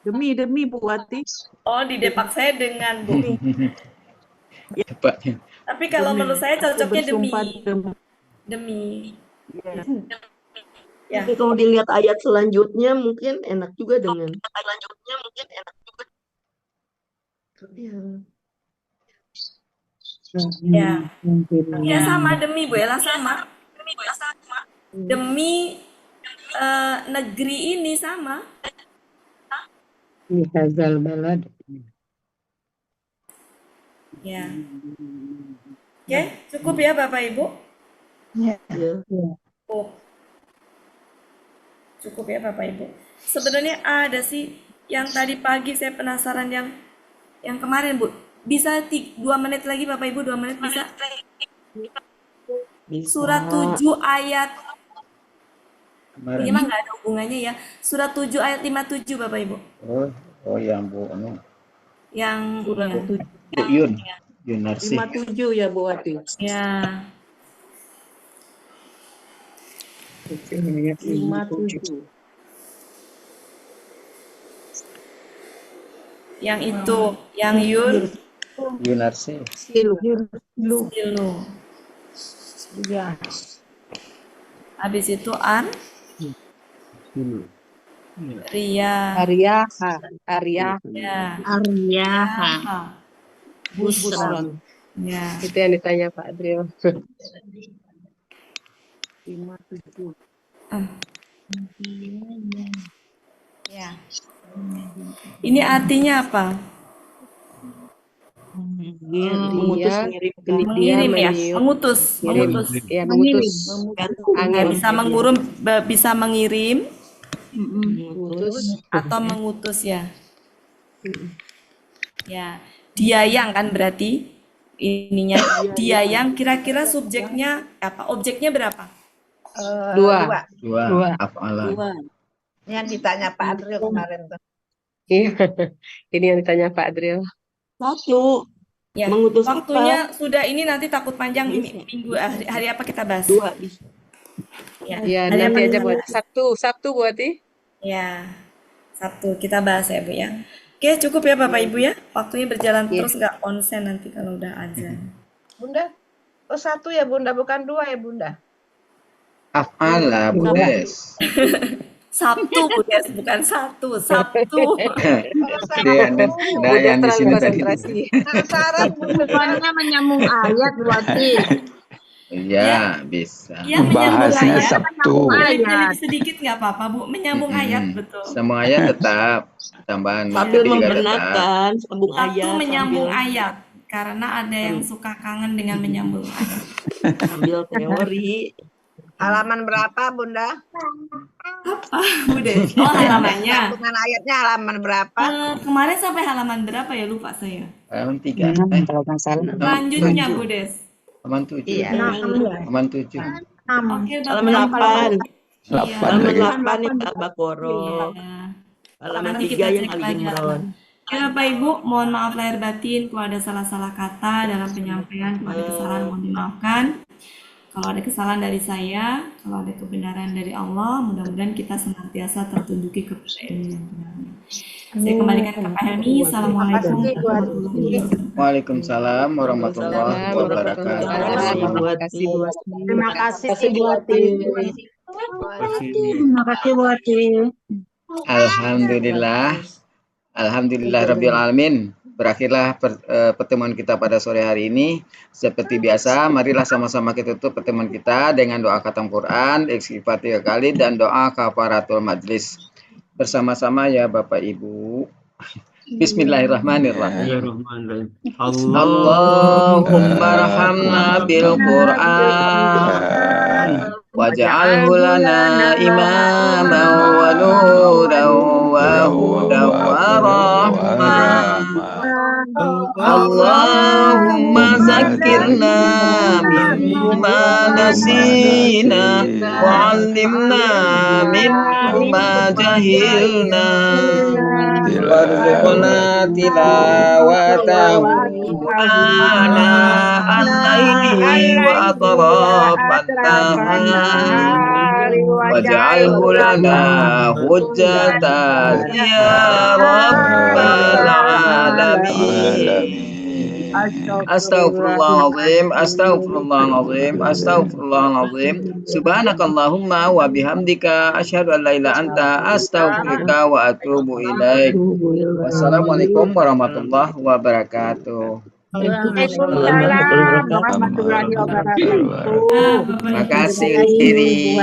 Demi Bu Wati. Oh, di Depax saya dengan, Bu. Tepatnya. Tapi kalau Demi. menurut saya Aku cocoknya demi. bersumpah Demi. Ya. Ya. Tapi kalau dilihat ayat selanjutnya mungkin enak juga dengan. Ya. Ya sama demi Bu Ella sama. Demi negeri ini sama. Di hazal balad. Ya. Oke, cukup ya Bapak Ibu? Ya. Oh. Cukup ya Bapak Ibu. Sebenarnya ada sih yang tadi pagi saya penasaran yang kemarin Bu. Bisa 2 menit lagi Bapak Ibu, 2 menit bisa? Surat 7 ayat. Kemarin. Ini mah nggak ada hubungannya ya. Surat 7 ayat 57 Bapak Ibu. Oh yang Bu anu. Yang Surat ya. 7. Bu Yunarsi. 57 ya Bu Wati. Ya. 57. Yang itu, yang Yunarsi. Silu. Ya. Habis itu Ria. Arya. Ya. Aryaha. Busron. Ya. Itu yang ditanya Pak Adriel. 57. Ya. Ini artinya apa? Mengutus mengirimkan. Mengirim ya, mengutus. Ya, mengutus. Ya, bisa mengirim Mengutus. atau mengutus ya. Ya, dia yang kan berarti ininya dia yang kira-kira subjeknya apa? Objeknya berapa? Dua. Af'alan. Ini yang ditanya Pak Adriel kemarin tuh. Iya, ini yang ditanya Pak Adriel. 1. Ya, Mengutus waktunya apa? sudah ini nanti takut panjang ini minggu hari apa kita bahas? 2. Ya, Ya, hari nanti apa aja kita buat bahas? Sabtu Buati. Ya, Sabtu kita bahas ya Bu ya. Oke, cukup ya Bapak Ibu ya. Waktunya berjalan terus nggak konsen nanti kalau udah azan. Bunda, 1 ya Bunda, bukan 2 ya Bunda. Af'ala, Bu Des. Sabtu, Budes, bukan satu, Sabtu. Dia dan Udah yang di terlalu sini tadi. konsentrasi. Penasaran Bunda. Bukannya menyambung ayat, Bu Ati. Iya, bisa. Ya, menyambung Bahasnya ayat. Sabtu. Boleh Ayat. teliti sedikit nggak apa-apa, Bu? Menyambung ayat, betul. Semua ayat tetap tambahan Sambil tadi juga tetap. membenarkan, sambung Sabtu ayat menyambung sambil ayat. Karena ada yang suka kangen dengan menyambung ayat. sambil teori. Halaman berapa Bunda? Apa, Budes? Oh, halamannya. Sambungan ayatnya halaman berapa? Kemarin sampai halaman berapa ya? Lupa saya. Halaman 3. Kalau nggak salah. Selanjutnya, Budes. Halaman 7. Iya. Halaman 7. Oke, Bapak. Halaman 8. Iya. Halaman 8 nih Pak Bakoro. Halaman Nanti 3 kita yang cek Ali lagi Imran. halaman. Oke, Bapak Ibu, mohon maaf lahir batin kalau ada salah-salah kata dalam penyampaian, kalau ada kesalahan mohon dimaafkan. Kalau ada kesalahan dari saya, kalau ada kebenaran dari Allah, mudah-mudahan kita senantiasa tertunjuki kepada ilmu yang benar. Saya kembalikan ke Pak Helmi. Assalamualaikum warahmatullahi wabarakatuh. Waalaikumsalam warahmatullahi wabarakatuh. Terima kasih, Bu Ati. Terima kasih. Bu Ati. Alhamdulillah rabbil alamin. Berakhirlah pertemuan kita pada sore hari ini. Seperti biasa, marilah sama-sama kita tutup pertemuan kita dengan doa khatam Quran, istighfar 3 kali dan doa kafaratul majlis. Bersama-sama ya Bapak Ibu. Bismillahirrahmanirrahim. Allahumma rahamna bil Quran waj'alhu lana imaman wa nuran wa hudan wa rahmah. Allahumma zakirna mimma nasina wa 'allimna mimma jahilna warzuqna tilawatahu ana al-laili wa atrafan nahar waj'alhu lana hujjatan ya rabbal alamin. Astaghfirullahaladzim, astaghfirullahaladzim, astaghfirullahaladzim. Subhanakallahumma wa bihamdika asyhadu an la ilaha anta astaghfiruka wa atubu ilaik. Wassalamualaikum warahmatullahi wabarakatuh. Waalaikumsalam warahmatullahi wabarakatuh. Terima kasih diri.